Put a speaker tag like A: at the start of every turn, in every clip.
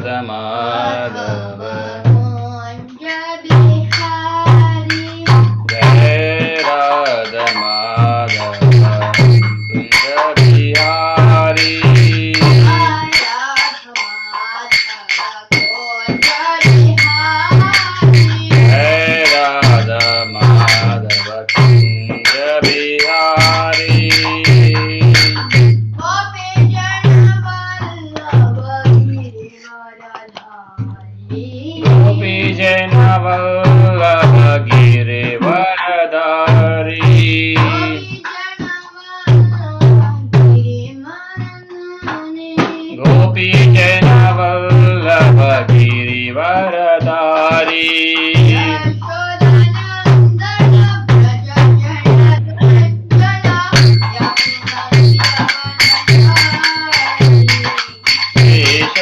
A: माधव जय राधा माधव कुंज बिहारी जय राधा माधव कुंज बिहारी गोपी जन वल्लभ गिरिवरधारी गोपी जन वल्लभ गिरिवरधारी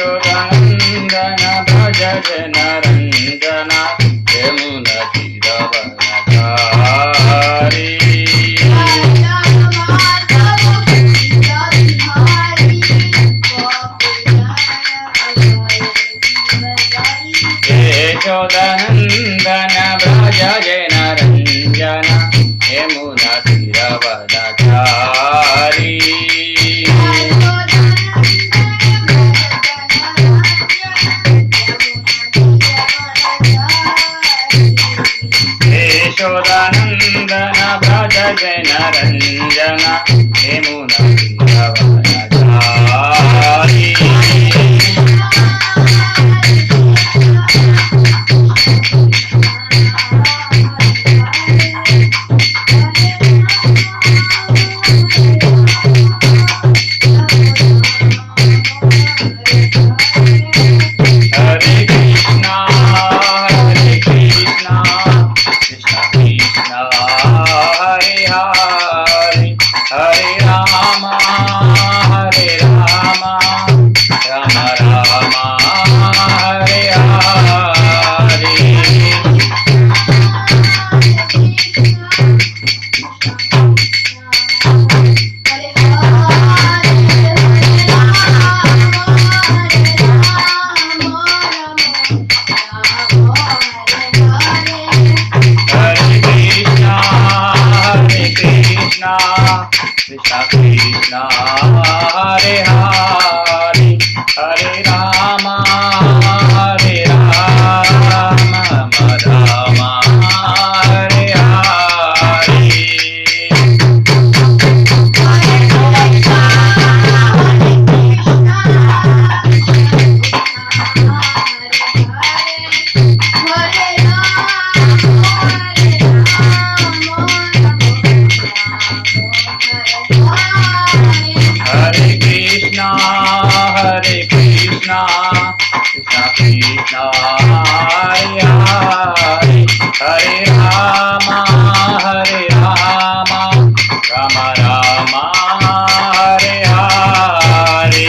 A: यशोदनंदन भज जन रंजन यमुना तीरवनधारी यशोदनंदन भज जन रंजन यमुना तीरवनधारी यशोदानंदन भज जन रंजन यमुना तीरवनधारी हरे Krishna Krishna Krishna Hare Hare Hare Ram Ram Ram Hare Hare Krishna Krishna Hare Hare Hare Ram Ram Hare Hare Hare Krishna Krishna Krishna Hare Hare Hare Ram Ram Ram Hare Hare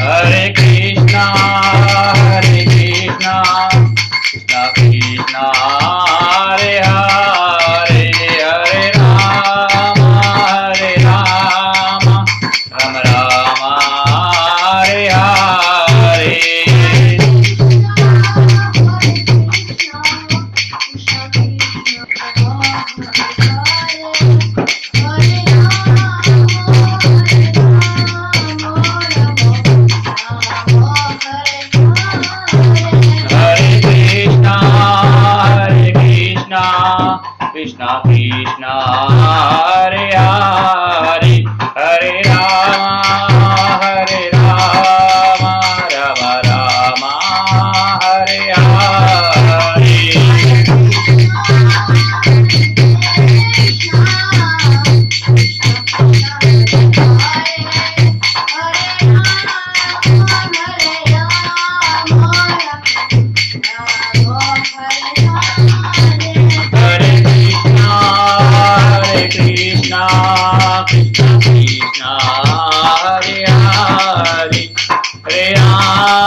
A: Hare Krishna Krishna Krishna Hare Hare Hare Ram Ram Ram Hare Hare Krishna Krishna Hare Hare Hare Ram Ram Ram Hare Hare Krishna Krishna Hare Hare Hare Ram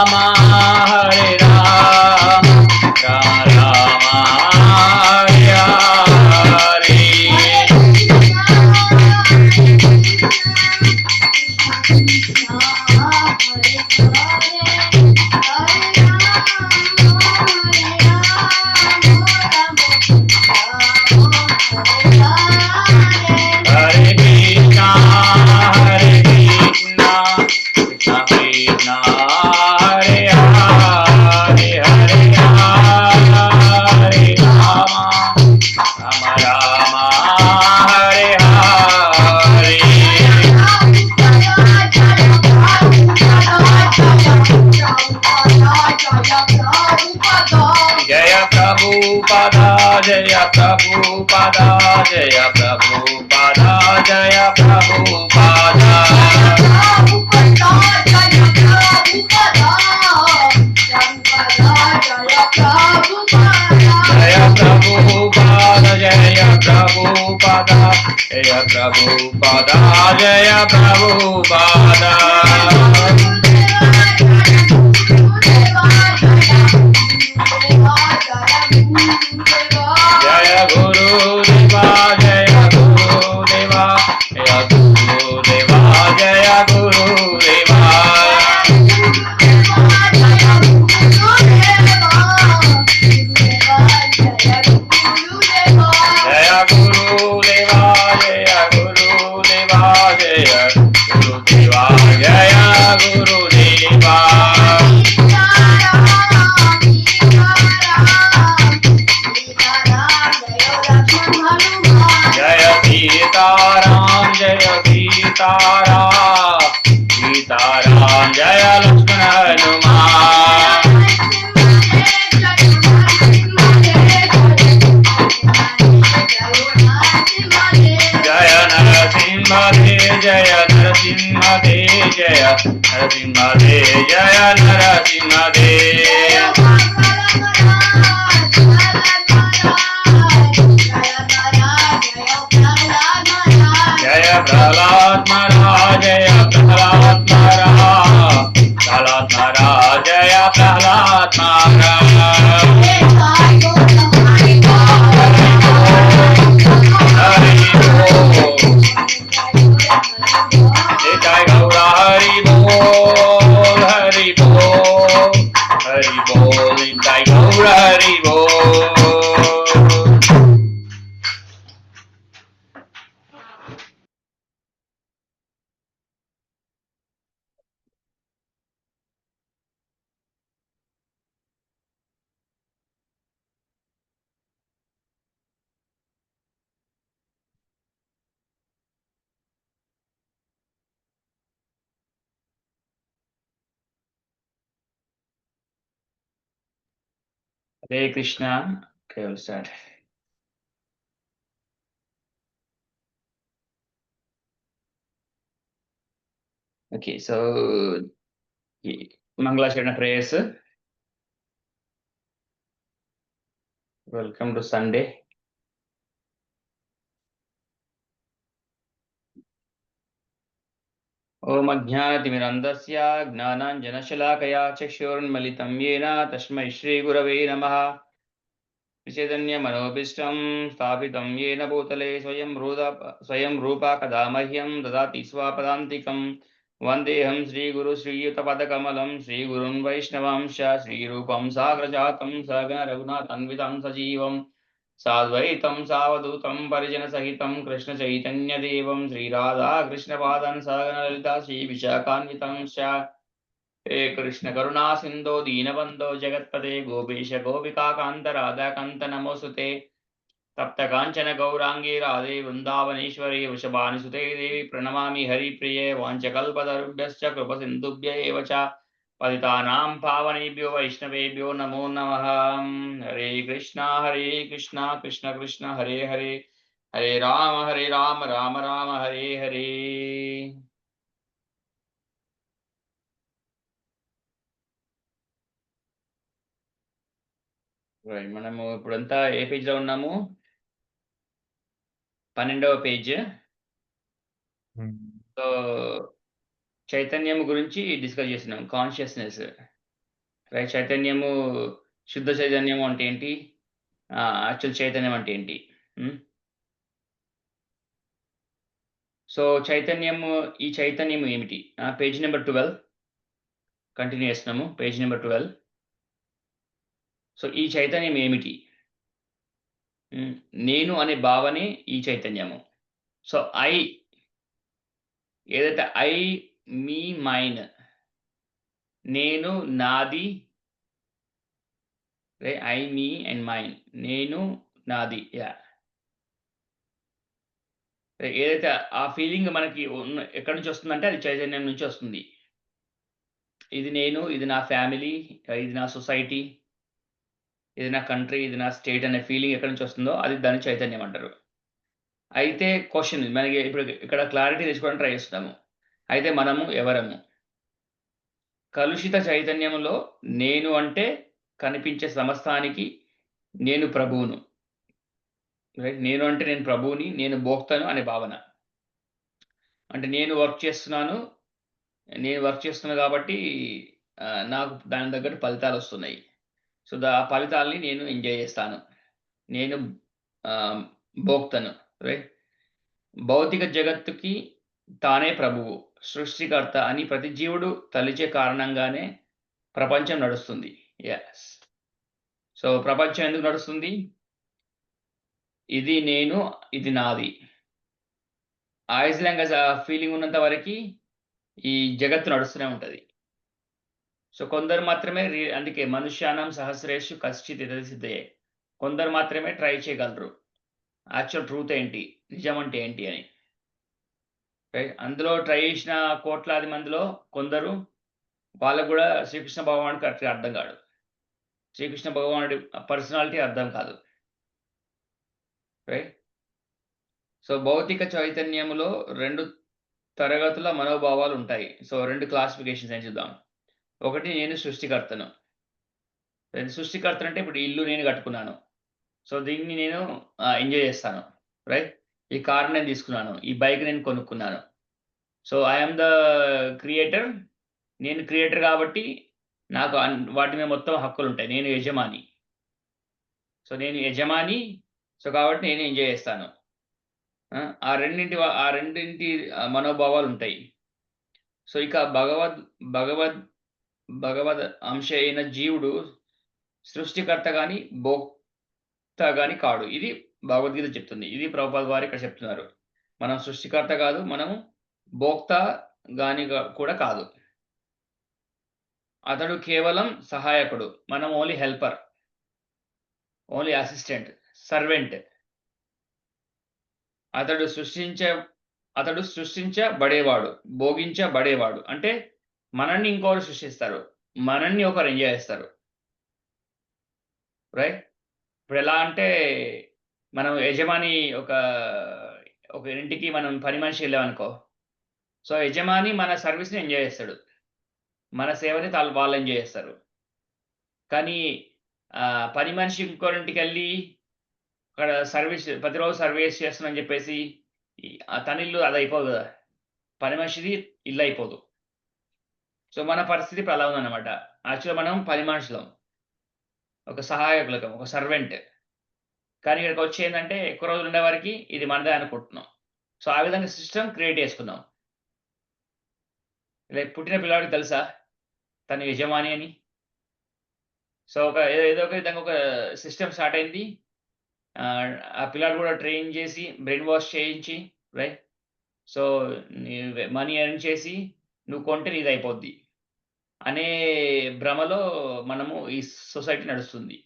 A: Prabhupada, Jaya Prabhupada, Jaya Prabhupada. Jaya Prabhupada, Jaya Prabhupada, Jaya Prabhupada, Jaya Prabhupada. Jaya Guru Deva, Jaya Guru Deva, Jaya Guru Deva, Jaya Guru Deva. Jaya Guru Deva, Jaya Guru Deva, Jaya Guru Deva, Jaya Guru Deva. Jaya Sitaram, Jaya Sitaram, Sitaram, Jaya Lakshmana Hanuman. Jaya Narasimha De, Jaya Narasimha De, Jaya Narasimha De, Jaya Narasimha De. Jaya Prahlad Maharaj, Jaya Prahlad Maharaj, Prahlad Maharaj, Jaya Prahlad Maharaj. Hari Bol, Jai Gaura Hari Bol, Hari Bol, Hari Bol, Jai Gaura Hari Bol. Hare Krishna. Okay, we'll start. Okay, so Mangalasharana prayers. Welcome to Sunday. ओम अज्ञानतिमिरन्धस्य ज्ञानाञ्जनशलाकया चक्षुरुन्मिलितं येन तस्मै श्रीगुरवे नमः। चैतन्यमनोभीष्टं स्थापितं येन भूतले स्वयं रूपा कदा मह्यं ददाति स्वपदान्तिकं। वन्देऽहं श्रीगुरु श्रीयुतपदकमलं श्रीगुरुन् वैष्णवांश श्रीरूपं साग्रजातं सगण रघुनाथान्वितं सजीवम् साद्वैतं सावधूतं परिजनसहितं कृष्णचैतन्यदेवं श्रीराधाकृष्णपादान् सहगण ललिता श्रीविशाखान्वितं च। हे कृष्ण करुणा सिन्धो दीनबन्धो जगत्पते गोपीश गोपिकान्त राधाकान्त नमोऽस्तुते। तप्त काञ्चन गौराङ्गी राधे वृन्दावनेश्वरी वृषभानुसुते देवी प्रणमामि हरिप्रिये वाञ्छकल्पतरुभ्यश्च कृपसिन्धुभ्य एव च पतितानां पावनेभ्यो वैष्णवेभ्यो नमो नमः। हरे कृष्णा कृष्ण कृष्ण हरे हरे हरे राम राम राम हरे हरे। మనము ఇప్పుడంతా ఏ పేజ్ లో ఉన్నాము? 12వ పేజ్. సో చైతన్యం గురించి డిస్కస్ చేస్తున్నాం. Consciousness, right? చైతన్యము, శుద్ధ చైతన్యము అంటే ఏంటి? యాక్చువల్ చైతన్యం అంటే ఏంటి? సో చైతన్యము, ఈ చైతన్యము ఏమిటి? పేజ్ నెంబర్ 12 కంటిన్యూ చేస్తున్నాము. Page number 12. సో ఈ చైతన్యం ఏమిటి? నేను అనే భావనే ఈ చైతన్యము. సో ఏదైతే మీ, మైన్, నేను, నాది, మీ అండ్ మైన్, నేను, నాది, ఏదైతే ఆ ఫీలింగ్ మనకి ఎక్కడి నుంచి వస్తుందంటే అది చైతన్యం నుంచి వస్తుంది. ఇది నేను, ఇది నా ఫ్యామిలీ, ఇది నా సొసైటీ, ఇది నా కంట్రీ, ఇది నా స్టేట్ అనే ఫీలింగ్ ఎక్కడి నుంచి వస్తుందో అది దాన్ని చైతన్యం అంటారు. అయితే క్వెషన్ మనకి ఇప్పుడు ఇక్కడ క్లారిటీ తెచ్చుకోవడానికి ట్రై చేస్తున్నాము. అయితే మనము ఎవరము? కలుషిత చైతన్యములో నేను అంటే కనిపించే సమస్తానికి నేను ప్రభువును. రైట్. నేను అంటే నేను ప్రభువుని, నేను భోక్తను అనే భావన. అంటే నేను వర్క్ చేస్తున్నా కాబట్టి నాకు దానికి తగ్గట్టు ఫలితాలొస్తున్నాయి. సో, ఆ ఫలితాల్ని నేను ఎంజాయ్ చేస్తాను. నేను ఆహ్, భోక్తను. రైట్. భౌతిక జగత్తుకి తానే ప్రభువు, సృష్టికర్త అని ప్రతి జీవుడు తలిచే కారణంగానే ప్రపంచం నడుస్తుంది. యెస్. సో, ప్రపంచం ఎందుకు నడుస్తుంది? ఇది నేను, ఇది నాది. యాస్ లాంగ్ యాస్ ఆ ఫీలింగ్ ఉన్నంత వరకి ఈ జగత్తు నడుస్తూనే ఉంటది. సో, కొందరు మాత్రమే అందుకే మనుష్యానాం సహస్రేషు కశ్చిత్ ఇతర సిద్ధయే. కొందరు మాత్రమే ట్రై చేయగలరు. యాక్చువల్ ట్రూత్ ఏంటి? నిజం అంటే ఏంటి అని. రైట్. అందులో ట్రై చేసిన కోట్లాది మందిలో కొందరు వాళ్ళకి గూడా శ్రీకృష్ణ భగవానుడు కరెక్ట్‌గా అర్థం కాడు. శ్రీకృష్ణ భగవానుడి పర్సనాలిటీ అర్థం కాదు. రైట్. సో, భౌతిక చైతన్యములో 2 తరగతుల మనోభావాలుంటాయి. సో, 2 క్లాసిఫికేషన్స్ అని చూద్దాం. ఒకటి నేను సృష్టికర్తను. సృష్టికర్తనంటే ఇప్పుడు ఈ ఇల్లు నేను కట్టుకున్నాను. సో, దీన్ని నేను ఎంజాయ్ చేస్తాను. రైట్. ఈ కార్ నేను తీసుకున్నాను. ఈ బైక్ నేను కొనుక్కున్నాను. So, I am the creator. నేను క్రియేటర్ కాబట్టి నాకు వాటి మీద మొత్తం హక్కులుంటాయి. నేను యజమాని. సో, నేను యజమాని. సో, కాబట్టి నేను ఎంజాయ్ చేస్తాను. ఆ రెండింటి మనోభావాలుంటాయి. సో, ఇక భగవద్ భగవద్ అంశ అయిన జీవుడు సృష్టికర్త గాని, భోక్త గాని కాడు. ఇది భగవద్గీత చెప్తుంది. ఇది ప్రభుపాద వారు ఇక్కడ చెప్తున్నారు. మనం సృష్టికర్త కాదు. మనము భోక్త గాని కూడా కాదు. అతడు కేవలం సహాయకుడు. మనం only helper. Only assistant. Servant. అతడు సృష్టించబడేవాడు. భోగించబడేవాడు. అంటే మనల్ని ఇంకొకరు సృష్టిస్తారు. మనల్ని ఒకరు ఎంజాయ్ చేస్తారు. రైట్. ఇప్పుడెలా అంటే మనం యజమాని ఒక ఇంటికి మనం పని మనిషి ఎళ్ళామనుకో. సో, యజమాని మన సర్విస్‌ని ఎంజాయ్ చేస్తాడు. మన సేవని వాళ్ళు ఎంజాయ్ చేస్తారు. కానీ పని మనిషి ఇంకోరింటికెళ్ళి అక్కడ ప్రతిరోజు సర్వీస్ చేస్తున్నానని చెప్పేసి తన ఇల్లు అదయిపోదు గదా! పని మనిషిది ఇల్లయిపోదు. సో, మన పరిస్థితి ఇప్పుడు అలా ఉందన్నమాట. యాక్చువల్‌గా మనం పని మనుషులం. ఒక సహాయకులకం. ఒక సర్వెంట్. కానీ ఇక్కడికొచ్చి ఏందంటే ఎక్కువ రోజులు ఉండేవరకి ఇది మనదే అనుకుంటున్నాం. సో, ఆ విధంగా సిస్టమ్ క్రియేట్ చేసుకున్నాం. పుట్టిన పిల్లాడికి తెలుసా? తను యజమాని అని. సో, ఏదో ఒక విధంగా ఒక సిస్టమ్ స్టార్ట్ అయింది. ఆ పిల్లాడు కూడా ట్రైన్ చేసి, బ్రెయిన్ వాష్ చేయించి రైట్. సో, నీ మనీ ఎర్న్ చేసి నువ్వు కొంటే నీదయిపోద్ది. అనే భ్రమలో మనము ఈ సొసైటీ నడుస్తుంది.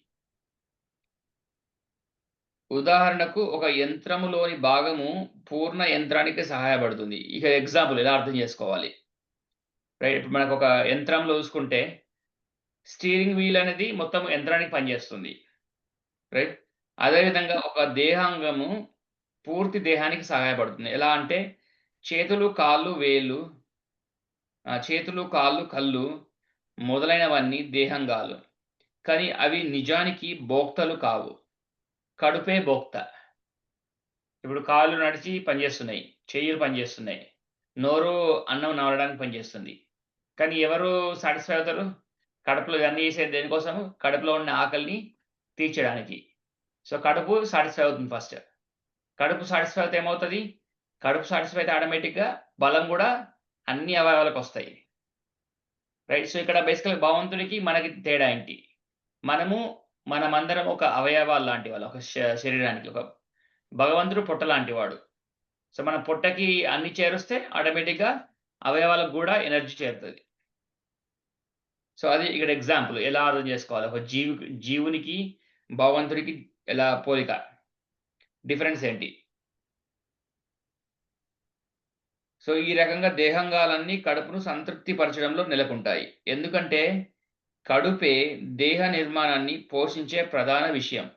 A: ఉదాహరణకు ఒక యంత్రములోని భాగము పూర్ణ యంత్రానికి సహాయపడుతుంది. ఇక ఎగ్జాంపుల్ ఎలా అర్థం చేసుకోవాలి? రైట్. ఇప్పుడు మనకొక యంత్రంలో చూసుకుంటే స్టీరింగ్ వీల్ అనేది మొత్తం యంత్రానికి పనిచేస్తుంది. రైట్. అదే విధంగా ఒక దేహాంగము పూర్తి దేహానికి సహాయపడుతుంది. ఎలా అంటే చేతులు, కాళ్ళు, వేళ్ళు చేతులు, కాళ్ళు, కళ్ళు మొదలైనవన్నీ దేహంగాలు. కానీ అవి నిజానికి భోక్తలు కావు. కడుపే భోక్త. ఇప్పుడు కాళ్ళు నడిచి పనిచేస్తున్నాయి. చెయ్యులు పనిచేస్తున్నాయి. నోరు అన్నం నమలడానికి పనిచేస్తుంది. కానీ ఎవరు సాటిస్ఫై అవుతారు? కడుపులో ఇవన్నీ చేసేది దేనికోసము? కడుపులో ఉన్న ఆకలిని తీర్చడానికి. సో, కడుపు సాటిస్ఫై అవుతుంది ఫస్ట్. కడుపు సాటిస్ఫై అయితే ఏమవుతది? కడుపు సాటిస్ఫై అయితే ఆటోమేటిక్‌గా బలం గూడా అన్ని అవయవాలకొస్తాయి. రైట్. సో, ఇక్కడ బేసికల్‌గా భగవంతుడికి, మనకి తేడా ఏంటి? మనమందరం ఒక అవయవాలు లాంటి వాళ్ళం. ఒక శరీరానికి. భగవంతుడు పొట్ట లాంటి వాడు. సో, మన పొట్టకి అన్ని చేరుస్తే ఆటోమేటిక్‌గా అవయవాలకు గూడా ఎనర్జీ చేరుతది. సో, అది ఇక్కడ ఎగ్జాంపుల్. ఎలా అర్థం చేసుకోవాలి? ఒక జీవునికి, భగవంతుడికి ఎలా పోలిక? డిఫరెన్స్ ఏంటి? సో, ఈ రకంగా దేహంగాలన్నీ కడుపును సంతృప్తి పరచడంలో నెలకొంటాయి. ఎందుకంటే కడుపే దేహ నిర్మాణాన్ని పోషించే ప్రధాన విషయం.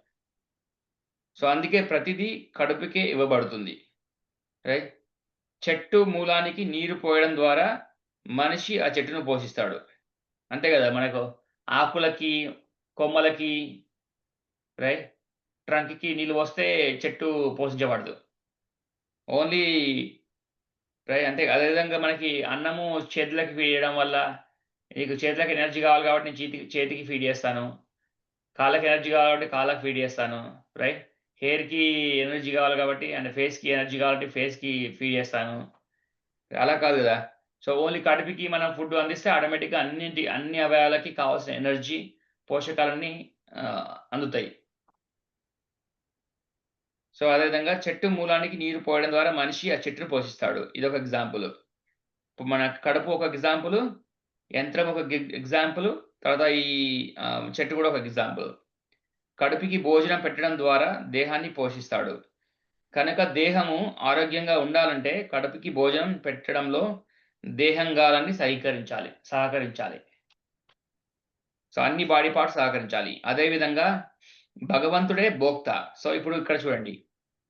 A: సో, అందుకే ప్రతిదీ కడుపుకే ఇవ్వబడుతుంది. రైట్? చెట్టు మూలానికి నీరు పోయడం ద్వారా మనిషి ఆ చెట్టును పోషిస్తాడు. అంతే గదా! మనకు ఆకులకి, కొమ్మలకి రైట్? ట్రంక్‌కి నీళ్లు పోస్తే చెట్టు పోషించబడదు. ఓన్లీ అంతే అదే విధంగా మనకి అన్నము చేతులకి ఫీడ్ చేయడం వల్ల, నీకు చేతులకి ఎనర్జీ కావాలి కాబట్టి నేను చేతికి ఫీడ్ చేస్తాను. కాళ్ళకి ఎనర్జీ కావాలి కాబట్టి కాళ్ళకి ఫీడ్ చేస్తాను. రైట్? హెయిర్‌కి ఎనర్జీ కావాలి కాబట్టి అండ్ ఫేస్‌కి ఎనర్జీ కావాలంటే ఫేస్‌కి ఫీడ్ చేస్తాను. అలా కాదు గదా! సో, ఓన్లీ కడుపుకి మనం ఫుడ్ అందిస్తే ఆటోమేటిక్‌గా అన్ని అవయవాలకి కావాల్సిన ఎనర్జీ, పోషకాలన్నీ అందుతాయి. సో, అదే విధంగా చెట్టు మూలానికి నీరు పోయడం ద్వారా మనిషి ఆ చెట్టును పోషిస్తాడు. ఇదొక ఎగ్జాంపుల్. ఇప్పుడు మన కడుపు ఒక ఎగ్జాంపుల్, యంత్రం ఒక ఎగ్జాంపుల్, తర్వాత ఈ చెట్టు గూడా ఒక ఎగ్జాంపుల్. కడుపుకి భోజనం పెట్టడం ద్వారా దేహాన్ని పోషిస్తాడు. కనుక దేహము ఆరోగ్యంగా ఉండాలంటే కడుపుకి భోజనం పెట్టడంలో దేహంగాలన్నీ సహకరించాలి. సో, అన్ని బాడీ పార్ట్స్ సహకరించాలి. అదే విధంగా భగవంతుడే భోక్త. సో, ఇప్పుడు ఇక్కడ చూడండి.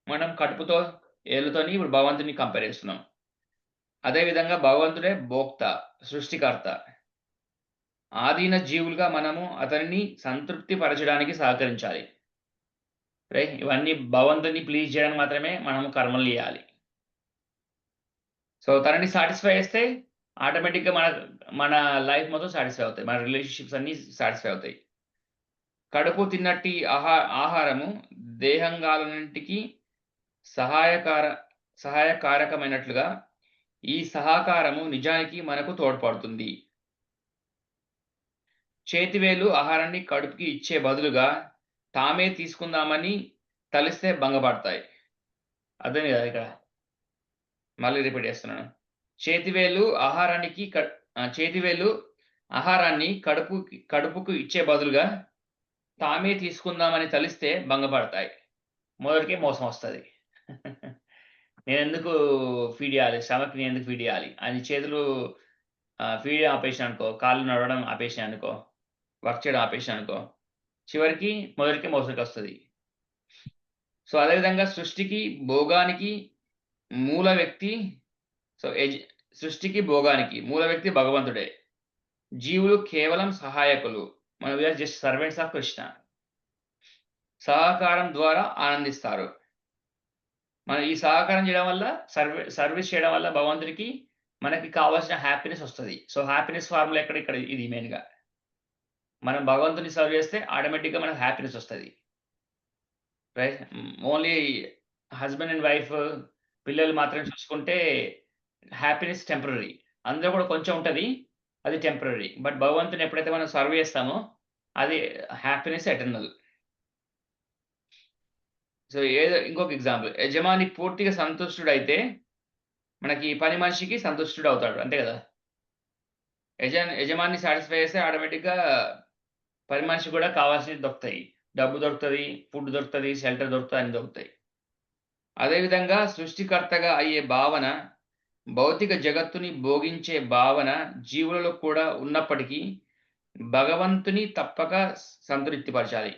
A: మనం కడుపుతో, ఏళ్ళతోని ఇప్పుడు భగవంతుడిని కంపేర్ చేస్తున్నాం. అదే విధంగా భగవంతుడే భోక్త, సృష్టికర్త. ఆదీన జీవులుగా మనము అతనిని సంతృప్తి పరచడానికి సహకరించాలి. ఇవన్నీ భగవంతుడిని ప్లీజ్ చేయడానికి మాత్రమే మనము కర్మలు చేయాలి. సో, తనని సాటిస్ఫై చేస్తే ఆటోమేటిక్‌గా మన లైఫ్ మొత్తం సాటిస్ఫై అవుతాయి. మన రిలేషన్‌షిప్స్ అన్నీ సాటిస్ఫై అవుతాయి. కడుపు తిన్నట్టి ఆహారము దేహంగాలన్నింటికి సహాయకార సహాయకారకమైనట్లుగా ఈ సహకారము నిజానికి మనకు తోడ్పడుతుంది. చేతివేలు ఆహారాన్ని కడుపుకి ఇచ్చే బదులుగా తామే తీసుకుందామని తలిస్తే భంగపడతాయి. అర్థమైంది గదా! ఇక్కడ. మళ్ళీ రిపీట్ చేస్తున్నాను. చేతివేలు ఆహారానికి క చేతివేలు ఆహారాన్ని కడుపుకు ఇచ్చే బదులుగా తామే తీసుకుందామని తలిస్తే భంగపడతాయి. మొదటికే మోసం వస్తది. నేనెందుకు ఫీడ్ జేయాలి? స్టమక్‌కి నేనెందుకు ఫీడ్ జేయాలి? అని చేతులు ఫీడ్ ఆపేసాననుకో, కాళ్ళు నడవడం ఆపేసాననుకో, వర్క్ చేయడం ఆపేసాననుకో, చివరికి మొదటికే మోసకొస్తది. సో, అదే విధంగా సృష్టికి, భోగానికి మూల వ్యక్తి సో, సృష్టికి, భోగానికి మూల వ్యక్తి భగవంతుడే. జీవులు కేవలం సహాయకులు. We are just servants of Krishna. సహకారం ద్వారా ఆనందిస్తారు. మనం ఈ సహకారం చేయడం వల్ల, సర్విస్ చేయడం వల్ల భగవంతుడికి మనకి కావాల్సిన హ్యాపీనెస్ ఒస్తది. సో, హ్యాపీనెస్ ఫార్ములా ఇక్కడ ఇది మెయిన్‌గా. మనం భగవంతుడిని సర్వ్ చేస్తే ఆటోమేటిక్‌గా మనకు హ్యాపీనెస్ ఒస్తది. ఓన్లీ హస్బాండ్ అండ్ వైఫ్, పిల్లలు మాత్రం చూసుకుంటే హ్యాపీనెస్ టెంపరరీ. అందులో కూడా కొంచెం ఉంటది. అది టెంపరరీ. బట్ భగవంతుని ఎప్పుడైతే మనం సర్వ్ చేస్తామో అది హ్యాపీనెస్ ఎటర్నల్. సో, ఇంకొక ఎగ్జాంపుల్. యజమాని పూర్తిగా సంతుష్టుడైతే మనకి పని మనిషికి సంతుష్టుడవుతాడు. అంతే గదా! యజమానిని సాటిస్ఫై చేస్తే ఆటోమేటిక్‌గా పని మనిషికి కూడా కావాల్సినవి దొరుకుతాయి. డబ్బు దొరుకుతది, ఫుడ్ దొరుకుతది, షెల్టర్ దొరుకుతది, అన్నీ దొరుకుతాయి. అదే విధంగా సృష్టికర్తగా అయ్యే భావన, భౌతిక జగత్తుని భోగించే భావన జీవులలో కూడా ఉన్నప్పటికీ, భగవంతుని తప్పక సంతృప్తిపరచాలి.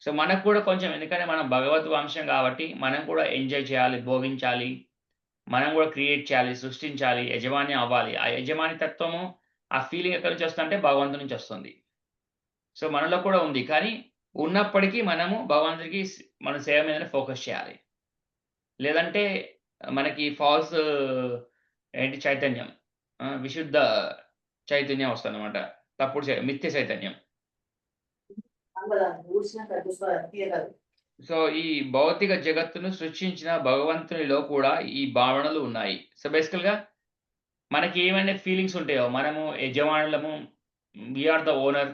A: సో, మనకు కూడా కొంచెం ఎందుకంటే మనం భగవత్ వంశం కాబట్టి, మనం కూడా ఎంజాయ్ చేయాలి, భోగించాలి. మనం కూడా క్రియేట్ చేయాలి, సృష్టించాలి, యజమాని అవ్వాలి. ఆ యజమాని తత్వము, ఆ ఫీలింగ్ ఎక్కడి నుంచి వస్తుందంటే భగవంతుని నుంచి వస్తుంది. సో, మనలో కూడా ఉంది. కానీ ఉన్నప్పటికీ మనము భగవంతుడికి మన సేవ మీదనే ఫోకస్ చేయాలి. లేదంటే మనకి ఫాల్స్ చైతన్యం, విశుద్ధ చైతన్యం వస్తదనమాట. తప్పుడు మిథ్య చైతన్యం. సో, ఈ భౌతిక జగత్తును సృష్టించిన భగవంతునిలో కూడా ఈ భావనలు ఉన్నాయి. సో, బేసికల్‌గా మనకి ఏమైనా ఫీలింగ్స్ ఉంటాయో, మనము యజమానులము, వి ఆర్ ద ఓనర్.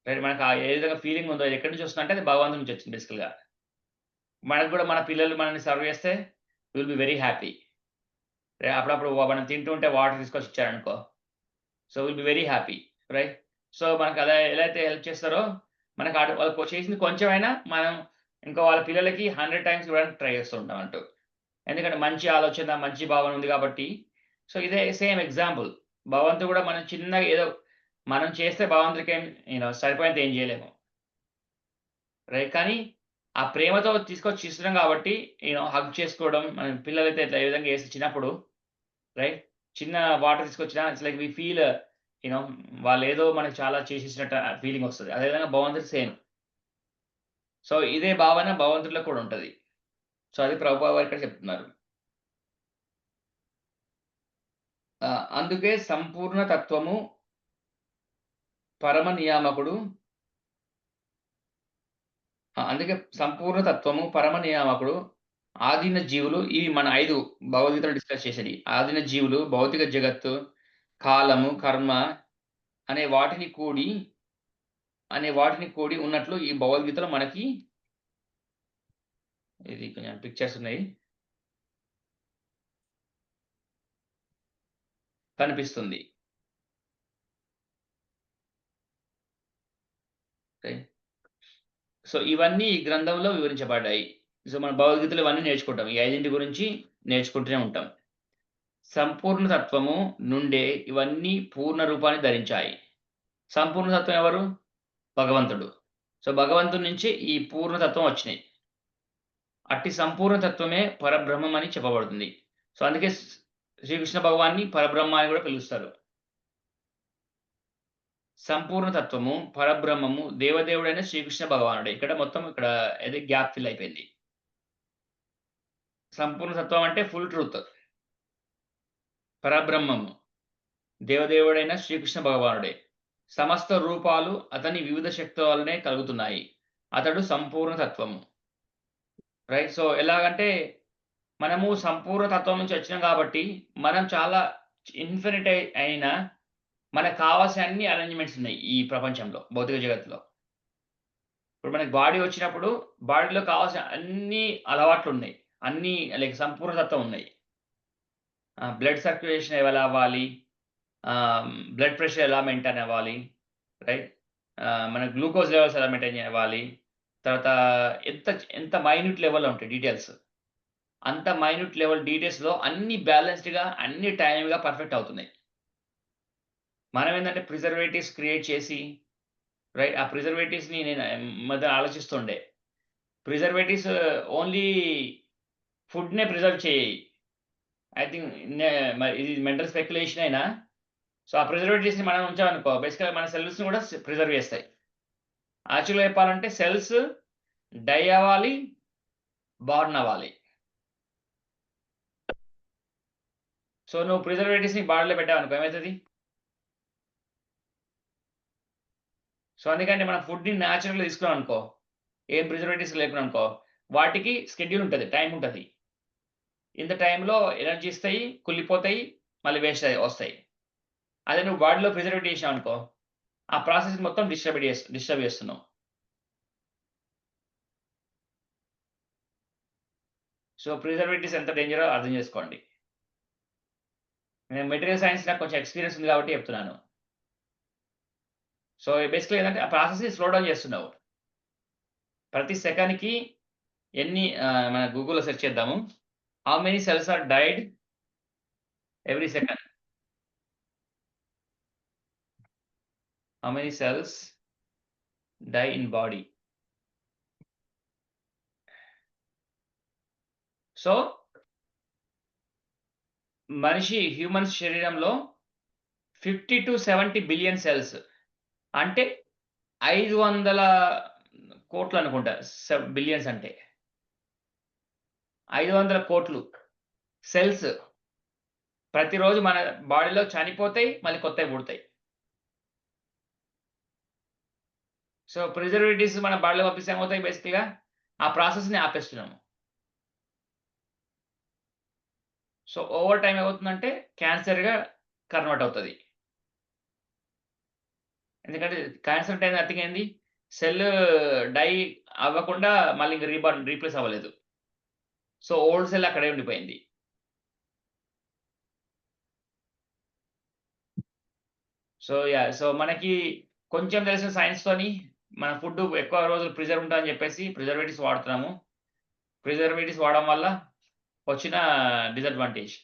A: మనకు ఏ విధంగా ఫీలింగ్ ఉందో అది ఎక్కడి నుంచి వస్తుందంటే అది భగవంతుని నుంచి వచ్చింది బేసికల్‌గా. మనకు కూడా మన పిల్లలు మనల్ని సర్వ్ చేస్తే విల్ బి వెరీ హ్యాపీ. అప్పుడప్పుడు మనం తింటూ ఉంటే వాటర్ తీసుకొచ్చి ఇచ్చారనుకో, so, will be very happy. Right? So, మనకు అలా ఎలా అయితే హెల్ప్ చేస్తారో, మనకు వాళ్ళు చేసింది కొంచెమైనా మనం ఇంకా వాళ్ళ పిల్లలకి 100 టైమ్స్ ఇవ్వడానికి ట్రై చేస్తూ ఉంటాం అంటూ. ఎందుకంటే మంచి ఆలోచన, మంచి భావన ఉంది కాబట్టి. సో, ఇదే సేమ్ ఎగ్జాంపుల్. భగవంతుడు కూడా మనం చిన్నగా ఏదో మనం చేస్తే భగవంతుడికేం సరిపోయేంత ఏం జేయలేము. రైట్. కానీ ఆ ప్రేమతో తీసుకొచ్చి ఇస్తున్నాం గాబట్టి హగ్ చేసుకోవడం, మనం పిల్లలైతే ఇట్లా ఏ విధంగా చేసి చిన్నప్పుడు రైట్. చిన్న వాటర్ తీసుకొచ్చినా it's like we feel you know వాళ్ళేదో మనకు చాలా చేసేసినట్టు ఫీలింగొస్తది. అదే విధంగా భగవంతుడు సేమ్. సో, ఇదే భావన భగవంతుడిలో కూడా ఉంటది. సో, అది ప్రభుపాద వారు ఇక్కడ చెప్తున్నారు. అందుకే సంపూర్ణ తత్వము, పరమ నియామకుడు అందుకే సంపూర్ణ తత్వము, పరమ నియామకుడు, ఆదిన జీవులు ఇవి మన 5 భగవద్గీతలో డిస్కస్ చేసేది. ఆదిన జీవులు, భౌతిక జగత్తు, కాలము, కర్మ అనే వాటిని కూడి ఉన్నట్లు ఈ భగవద్గీతలో మనకి ఇది కొంచెం పిక్చర్స్ ఉన్నాయి. కనిపిస్తుంది. ఓకే. సో, ఇవన్నీ ఈ గ్రంథంలో వివరించబడ్డాయి. సో, మన భగవద్గీతలో ఇవన్నీ నేర్చుకుంటాం. ఈ 5 గురించి నేర్చుకుంటూనే ఉంటాం. సంపూర్ణ తత్వము నుండే ఇవన్నీ పూర్ణ రూపాన్ని ధరించాయి. సంపూర్ణ తత్వం ఎవరు? భగవంతుడు. సో, భగవంతుడి నుంచి ఈ పూర్ణతత్వం వచ్చినాయి. అట్టి సంపూర్ణ తత్వమే పరబ్రహ్మం అని చెప్పబడుతుంది. సో, అందుకే శ్రీకృష్ణ భగవాన్ని పరబ్రహ్మ అని కూడా పిలుస్తారు. సంపూర్ణ తత్వము, పరబ్రహ్మము, దేవదేవుడైన శ్రీకృష్ణ భగవానుడే. ఇక్కడ ఏదో గ్యాప్ ఫిల్ అయిపోయింది. సంపూర్ణ తత్వం అంటే ఫుల్ ట్రూత్. పరబ్రహ్మము, దేవదేవుడైన శ్రీకృష్ణ భగవానుడే. సమస్త రూపాలు అతని వివిధ శక్తుల వల్లనే కలుగుతున్నాయి. అతడు సంపూర్ణ తత్వము. రైట్. సో, ఎలాగంటే మనము సంపూర్ణ తత్వం నుంచి వచ్చినాం కాబట్టి, మనం చాలా ఇన్ఫినిట్ అయిన మనకు కావాల్సిన అన్ని అరేంజ్‌మెంట్స్ ఉన్నాయి ఈ ప్రపంచంలో, భౌతిక జగత్తులో. ఇప్పుడు మనకి బాడీ వచ్చినప్పుడు, బాడీలో కావాల్సిన అన్ని అలవాట్లున్నాయి. అన్నీ లైక్ సంపూర్ణ తత్వం ఉన్నాయి. బ్లడ్ సర్క్యులేషన్ ఎలా అవ్వాలి? బ్లడ్ ప్రెషర్ ఎలా మెయింటైన్ అవ్వాలి? రైట్. మన గ్లూకోజ్ లెవెల్స్ ఎలా మెయింటైన్ అవ్వాలి? తర్వాత ఎంత ఎంత మైన్యూట్ లెవెల్‌లో ఉంటాయి డీటెయిల్స్. అంత మైన్యూట్ లెవెల్ డీటెయిల్స్‌లో అన్నీ బ్యాలెన్స్‌డ్‌గా, అన్ని టైమ్‌గా పర్ఫెక్ట్ అవుతున్నాయి. మనమేందంటే ప్రిజర్వేటివ్స్ క్రియేట్ చేసి రైట్. ఆ ప్రిజర్వేటివ్స్‌ని నేను మధ్య ఆలోచిస్తుండే. ప్రిజర్వేటివ్స్ ఓన్లీ ఫుడ్‌నే ప్రిజర్వ్ చేయయి. ఐ థింక్ మరి ఇది మెంటల్ స్పెక్యులేషన్ అయినా సో, ఆ ప్రిజర్వేటివ్స్‌ని మనం ఉంచామనుకో బేసికల్‌గా మన సెల్స్‌ని కూడా ప్రిజర్వ్ చేస్తాయి. యాక్చువల్‌గా చెప్పాలంటే సెల్స్ డై అవ్వాలి, బోర్న్ అవ్వాలి. సో, నువ్వు ప్రిజర్వేటివ్స్‌ని బాడీలో పెట్టావనుకో ఏమైతది? సో, అందుకని మనం ఫుడ్‌ని న్యాచురల్‌గా తీసుకున్నామనుకో, ఏం ప్రిజర్వేటివ్స్ లేకున్నామనుకో, వాటికి షెడ్యూల్ ఉంటది. టైమ్ ఉంటది. ఇంత టైమ్‌లో ఎనర్జీ ఇస్తాయి, కుళ్ళిపోతాయి, మళ్ళీ వేస్ట్ వస్తాయి. అదే నువ్వు బాడీలో ప్రిజర్వేటివ్ ఏసినావనుకో, ఆ ప్రాసెస్ మొత్తం డిస్టర్బ్ చేస్తున్నావు. సో, ప్రిజర్వేటివ్స్ ఎంత డేంజరో అర్థం చేసుకోండి. నేను మెటీరియల్ సైన్స్ నాకు కొంచెం ఎక్స్‌పీరియన్స్ ఉంది కాబట్టి చెప్తున్నాను. సో, బేసికల్లీ ఏందంటే ఆ ప్రాసెస్‌ని స్లో డౌన్ చేస్తున్నావు. ప్రతి సెకన్‌కి మన గూగుల్‌లో సెర్చ్ చేద్దాము. How many cells are died every second. How many cells die in body. So, human శరీరంలో 50-70 బిలియన్ సెల్స్ అంటే 500 అనుకుంటా. బిలియన్స్ అంటే. 500,00,00,000 సెల్స్ ప్రతిరోజు మన బాడీలో చనిపోతాయి. మళ్ళీ కొత్తవి పుడతాయి. సో, ప్రిజర్వేటివ్స్ మన బాడీలో పంపిస్తే ఏమవుతాయి బేసికల్‌గా ఆ ప్రాసెస్‌ని ఆపేస్తున్నాము. సో, ఓవర్ టైమ్ ఏమవుతుందంటే క్యాన్సర్‌గా కన్వర్ట్ అవుతది. ఎందుకంటే క్యాన్సర్ అంటే నథింగ్ ఏంది? సెల్ డై అవ్వకుండా మళ్ళీ ఇంక రీప్లేస్ అవ్వలేదు. సో, ఓల్డ్ సెల్ అక్కడే ఉండిపోయింది. సో, సో, మనకి కొంచెం తెలిసిన సైన్స్‌తోని మన ఫుడ్ ఎక్కువ రోజులు ఉంటదని చెప్పేసి ప్రిజర్వేటివ్స్ వాడుతున్నాము. ప్రిజర్వేటివ్స్ వాడడం వల్ల వచ్చిన డిసడ్వాంటేజ్.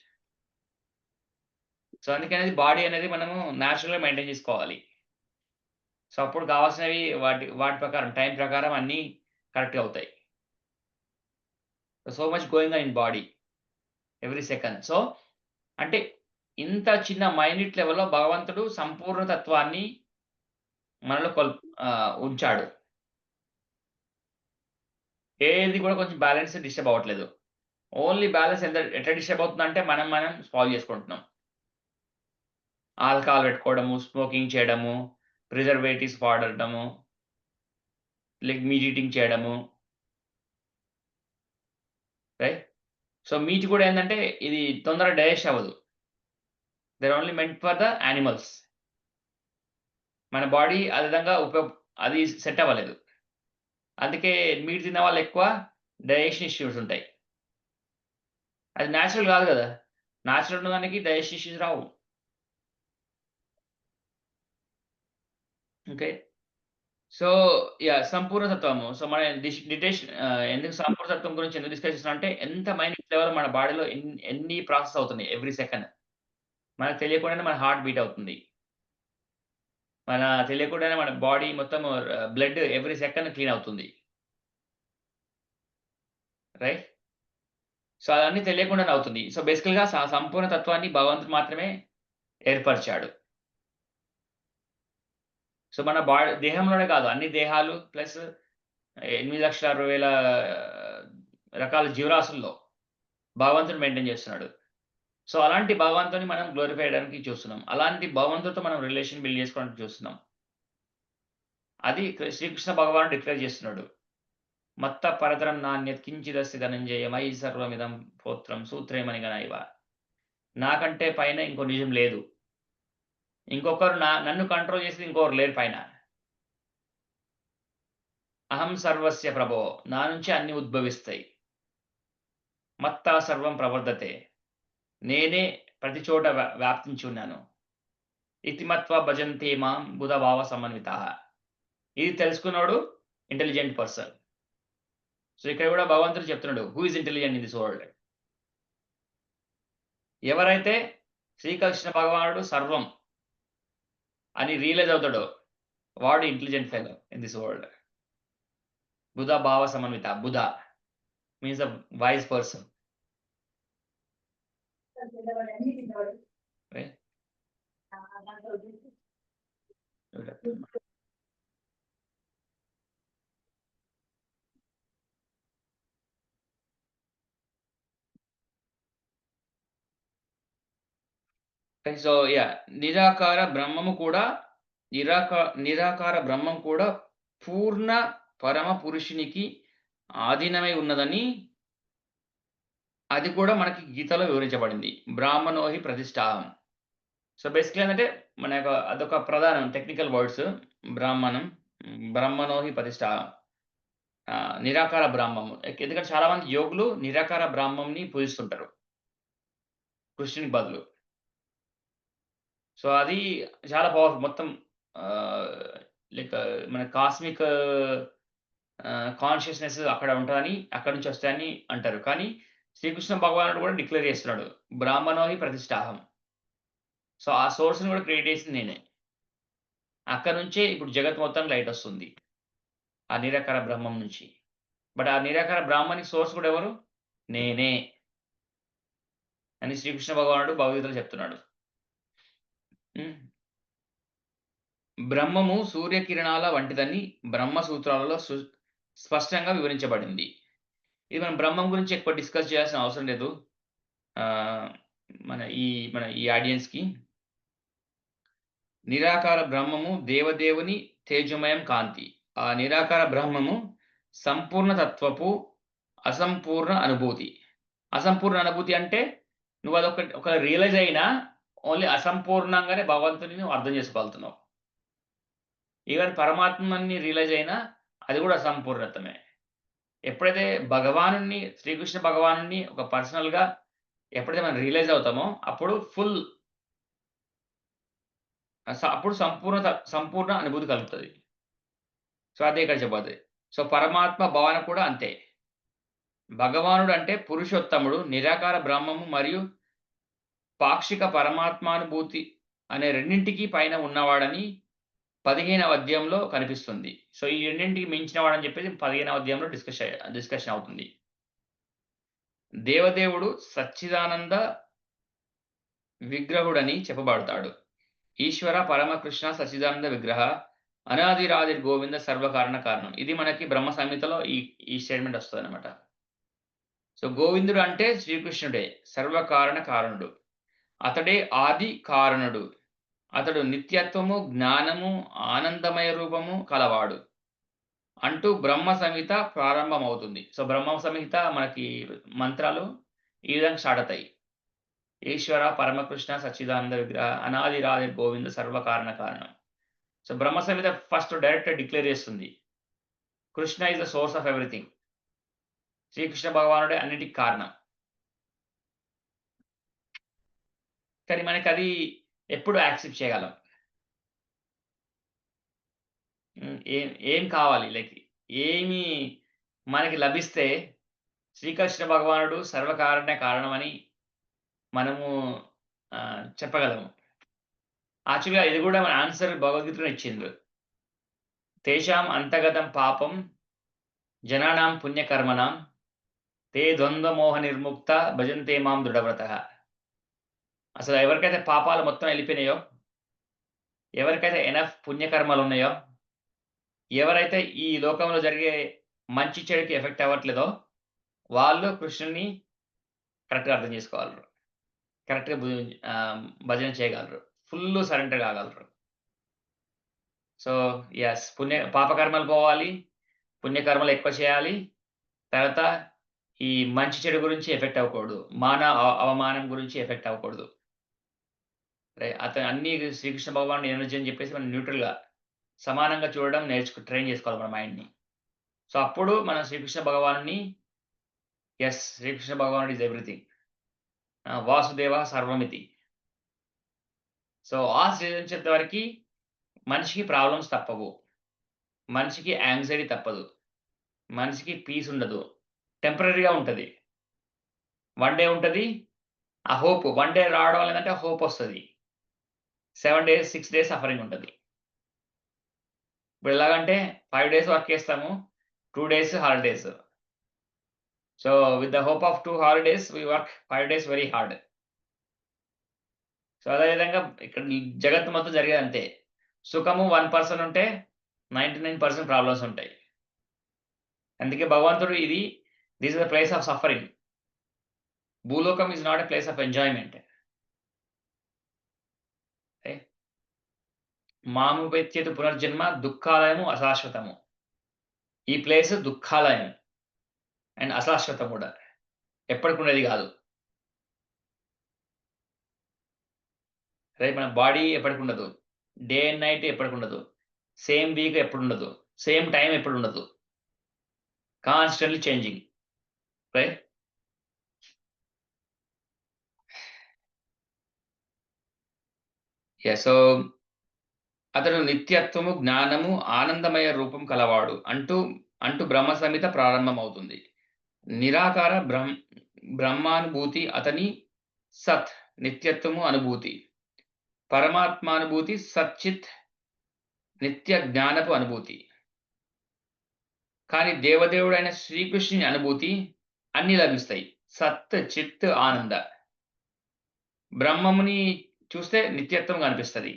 A: సో, అందుకనేది బాడీ అనేది మనము నేచురల్‌గా మెయింటైన్ చేసుకోవాలి. సో, అప్పుడు కావాల్సినవి వాటి ప్రకారం టైం ప్రకారం అన్నీ కరెక్ట్‌గా అవుతాయి. So much going on in body every second. So, అంటే ఇంత చిన్న మైన్యూట్ లెవెల్‌లో భగవంతుడు సంపూర్ణ తత్వాన్ని మనలో ఉంచాడు. ఏది కూడా కొంచెం బ్యాలెన్స్ డిస్టర్బ్ అవ్వట్లేదు. ఓన్లీ బ్యాలెన్స్ ఎట్లా డిస్టర్బ్ అవుతుందంటే మనం స్పాయిల్ చేసుకుంటున్నాం. ఆల్కహాల్ పెట్టుకోవడము, స్మోకింగ్ చేయడము, ప్రిజర్వేటివ్స్ వాడడము, మీట్ ఈటింగ్ చేయడము. రైట్? సో, మీట్ కూడా ఏందంటే ఇది తొందరగా డైజెస్ట్ అవ్వదు. They are only meant for the animals. మన బాడీ ఆ విధంగా అది సెట్ అవ్వలేదు. అందుకే మీట్ తిన్న వాళ్ళు ఎక్కువ డైజెషన్ ఇష్యూస్ ఉంటాయి. అది నేచురల్ కాదు గదా! నేచురల్ ఉన్నదానికి డైజెషన్ ఇష్యూస్ రావు. ఓకే. సో, సంపూర్ణ తత్వము. సో, మన ఎందుకు సంపూర్ణ తత్వం గురించి ఎందుకు డిస్కస్ చేస్తున్నాం అంటే ఎంత మైన్యూట్ లెవెల్ మన బాడీలో ఎన్ని ప్రాసెస్ అవుతున్నాయి ఎవ్రీ సెకండ్. మనకు తెలియకుండానే మన హార్ట్ బీట్ అవుతుంది. తెలియకుండానే మన బాడీ మొత్తం బ్లడ్ ఎవ్రీ సెకండ్ క్లీన్ అవుతుంది. రైట్? సో, అదన్నీ తెలియకుండానే అవుతుంది. సో, బేసికల్‌గా సంపూర్ణ తత్వాన్ని భగవంతుడు మాత్రమే ఏర్పరిచాడు. సో, మన దేహంలోనే కాదు అన్ని దేహాలు ప్లస్ 8,60,000 రకాల జీవరాశుల్లో భగవంతుడు మెయింటైన్ చేస్తున్నాడు. సో, అలాంటి భగవంతుడిని మనం గ్లోరిఫై చేయడానికి చూస్తున్నాం. అలాంటి భగవంతుడితో మనం రిలేషన్ బిల్డ్ చేసుకోవడానికి చూస్తున్నాం. అది శ్రీకృష్ణ భగవానుడు డిక్లేర్ చేస్తున్నాడు. మత్త పరతరం నాన్యత్ కించిదస్తి ధనంజయ మయి సర్వమిదం ప్రోత్రం సూత్రేమణిగణ ఇవ. నాకంటే పైన ఇంకో నిజం లేదు. ఇంకొకరు నన్ను కంట్రోల్ చేసేది ఇంకొకరు లేరు పైన. అహం సర్వస్య ప్రభో. నా నుంచి అన్నీ ఉద్భవిస్తాయి. మత్తా సర్వం ప్రవర్ధతే. నేనే ప్రతి చోట వ్యాప్తించి ఉన్నాను. ఇతి మత్వా భజంతే మాం బుధభావ సమన్వితాః. ఇది తెలుసుకున్నోడు ఇంటెలిజెంట్ పర్సన్. సో, ఇక్కడ కూడా భగవంతుడు చెప్తున్నాడు. Who is intelligent in this world? ఎవరైతే శ్రీకృష్ణ భగవానుడు సర్వం అని రియలైజ్ అవుతాడో వాడు intelligent fellow in this world. బుధ భావ సమన్విత. బుధ means the wise person. Right? So, నిరాకార బ్రహ్మము కూడా నిరాకార బ్రహ్మం కూడా పూర్ణ పరమ పురుషునికి ఆధీనమై ఉన్నదని అది కూడా మనకి గీతలో వివరించబడింది. బ్రాహ్మణో హి ప్రతిష్ఠాహం. సో, బేసికల్లీ ఏందంటే మన యొక్క అదొక ప్రధానం టెక్నికల్ వర్డ్స్ బ్రాహ్మణం. బ్రహ్మణో హి ప్రతిష్ఠాహం. నిరాకార బ్రాహ్మము. ఎందుకంటే చాలా మంది యోగులు నిరాకార బ్రాహ్మంని పూజిస్తుంటారు. కృష్ణునికి బదులు. సో, అది చాలా పవర్‌ఫుల్. మొత్తం లైక్ మన కాస్మిక్ కాన్షియస్‌నెస్ అక్కడ ఉంటదని, అక్కడి నుంచి వస్తాయని అంటారు. కానీ శ్రీకృష్ణ భగవానుడు కూడా డిక్లేర్ చేస్తున్నాడు. బ్రాహ్మణో హి ప్రతిష్ఠాహం. సో, ఆ సోర్స్‌ని కూడా క్రియేట్ చేసింది నేనే. అక్కడి నుంచే ఇప్పుడు జగత్ మొత్తానికి లైట్ వస్తుంది. ఆ నిరాకార బ్రహ్మం నుంచి. బట్ ఆ నిరాకార బ్రాహ్మణికి సోర్స్ కూడా ఎవరు? నేనే. అని శ్రీకృష్ణ భగవానుడు భగవద్గీతలో చెప్తున్నాడు. హ్మ్. బ్రహ్మము సూర్యకిరణాల వంటిదని బ్రహ్మ సూత్రాలలో స్పష్టంగా వివరించబడింది. ఇది మనం బ్రహ్మం గురించి ఎక్కువ డిస్కస్ చేయాల్సిన అవసరం లేదు. ఆహ్, మన ఈ ఆడియన్స్‌కి. నిరాకార బ్రహ్మము దేవదేవుని తేజోమయం కాంతి. ఆ నిరాకార బ్రహ్మము సంపూర్ణ తత్వపు అసంపూర్ణ అనుభూతి. అసంపూర్ణ అనుభూతి అంటే నువ్వు ఒక రియలైజ్ అయినా ఓన్లీ అసంపూర్ణంగానే భగవంతుడిని నువ్వు అర్థం చేసుకోగలుగుతున్నావు. ఈవెన్ పరమాత్మని రియలైజ్ అయినా అది కూడా అసంపూర్ణతమే. ఎప్పుడైతే శ్రీకృష్ణ భగవానుడిని ఒక పర్సనల్‌గా ఎప్పుడైతే మనం రియలైజ్ అవుతామో అప్పుడు అప్పుడు సంపూర్ణ అనుభూతి కలుగుతది. సో, అదే ఇక్కడ చెప్పబడ్డది. సో, పరమాత్మ భావన కూడా అంతే. భగవానుడు అంటే పురుషోత్తముడు, నిరాకార బ్రహ్మము మరియు పాక్షిక పరమాత్మానుభూతి అనే రెండింటికి పైన ఉన్నవాడని 15వ అధ్యాయంలో కనిపిస్తుంది. సో, ఈ రెండింటికి మించిన వాడని చెప్పేసి 15వ అధ్యాయంలో డిస్కషన్ అవుతుంది. దేవదేవుడు సచ్చిదానంద విగ్రహుడని చెప్పబడతాడు. ఈశ్వర పరమకృష్ణ సచ్చిదానంద విగ్రహ అనాదిరాది గోవింద సర్వకారణ కారణం. ఇది మనకి బ్రహ్మ సంహితలో ఈ స్టేట్మెంట్ వస్తదనమాట. సో, గోవిందుడు అంటే శ్రీకృష్ణుడే. సర్వకారణ కారణుడు. అతడే ఆది కారణుడు. అతడు నిత్యత్వము, జ్ఞానము, ఆనందమయ రూపము కలవాడు. అంటూ బ్రహ్మ సంహిత ప్రారంభమవుతుంది. సో, బ్రహ్మ సంహిత మనకి మంత్రాలు ఈ విధంగా స్టార్ట్ అవుతాయి. ఈశ్వర పరమకృష్ణ సచ్చిదానంద విగ్రహ అనాదిరాది గోవింద సర్వకారణ కారణం. So, Brahma Samhita first direct declare చేస్తుంది. Krishna is the source of everything. Srikrishna భగవానుడే అన్నిటికి కారణం. కానీ మనకది ఎప్పుడు యాక్సెప్ట్ చేయగలం? ఏం కావాలి? లైక్ ఏమి మనకి లభిస్తే శ్రీకృష్ణ భగవానుడు సర్వకారణే కారణమని మనము చెప్పగలము. యాక్చువల్‌గా ఇది గూడా మన ఆన్సర్ భగవద్గీతలో ఇచ్చిండ్రు. తేషాం అంతగతం పాపం జనానాం పుణ్యకర్మణాం తే ద్వంద్వ మోహ నిర్ముక్త భజంతే మాం దృఢవ్రతః. అసలు ఎవరికైతే పాపాలు మొత్తం ఎళ్ళిపోయినాయో, ఎవరికైతే ఎనఫ్ పుణ్యకర్మలున్నాయో, ఎవరైతే ఈ లోకంలో జరిగే మంచి చెడుకి ఎఫెక్ట్ అవ్వట్లేదో, వాళ్ళు కృష్ణుడిని కరెక్ట్‌గా అర్థం చేసుకోగలరు. కరెక్ట్‌గా భజన చేయగలరు. ఫుల్లు సరెండర్ కాగలరు. So, yes. పాపకర్మలు పోవాలి. పుణ్యకర్మలు ఎక్కువ చేయాలి. తర్వాత ఈ మంచి చెడు గురించి ఎఫెక్ట్ అవ్వకూడదు. అవమానం గురించి ఎఫెక్ట్ అవ్వకూడదు. అతను అన్నీ శ్రీకృష్ణ భగవానుడి ఎనర్జీ అని చెప్పేసి మనం న్యూట్రల్‌గా సమానంగా చూడడం ట్రైన్ చేసుకోవాలి మన మైండ్‌ని. సో, అప్పుడు మనం శ్రీకృష్ణ భగవానుడిని యెస్. శ్రీకృష్ణ భగవానుడు ఈస్ ఎవ్రీథింగ్. వాసుదేవ సర్వమితి. సో, ఆ స్టేజ్ వచ్చేంత వరకి మనిషికి ప్రాబ్లమ్స్ తప్పవు. మనిషికి యాంగ్జైటీ తప్పదు. మనిషికి పీస్ ఉండదు. టెంపరరీగా ఉంటది. వన్ డే ఉంటది. ఆ హోప్ వన్ డే రావడం వల్ల ఏందంటే హోపొస్తది. 7 డేస్, 6 డేస్ సఫరింగ్ ఉంటది. ఇప్పుడు ఎలాగంటే 5 డేస్ వర్క్ చేస్తాము. 2 days holidays. So, with the hope of 2 holidays we work 5 days very hard. So, అదే విధంగా ఇక్కడ ఈ జగత్తు మొత్తం జరిగేది అంతే. సుఖము 1% ఉంటే 99% ప్రాబ్లమ్స్ ఉంటాయి. అందుకే భగవంతుడు this is the place of suffering. భూలోకం is not a place of enjoyment. Okay. మాముపేత్యతు పునర్జన్మ దుఃఖాలయము అశాశ్వతము. ఈ ప్లేస్ దుఃఖాలయం అండ్ అశాశ్వతం కూడా. ఎప్పటికున్నది కాదు. మన బాడీ ఎప్పటికుండదు. డే అండ్ నైట్ ఎప్పటికుండదు. సేమ్ వీక్ ఎప్పుడుండదు. సేమ్ టైమ్ ఎప్పుడుండదు. Constantly changing. Right? Yeah! So, అతడు నిత్యత్వము, జ్ఞానము, ఆనందమయ రూపం కలవాడు అంటూ బ్రహ్మ సంహిత ప్రారంభమవుతుంది. నిరాకార బ్రహ్మానుభూతి అతని సత్ నిత్యత్వము అనుభూతి. పరమాత్మానుభూతి సచ్చిత్ నిత్య జ్ఞానపు అనుభూతి. కానీ దేవదేవుడైన శ్రీకృష్ణుని అనుభూతి అన్నీ లభిస్తాయి. సత్, చిత్, ఆనంద. బ్రహ్మముని చూస్తే నిత్యత్వం కనిపిస్తది.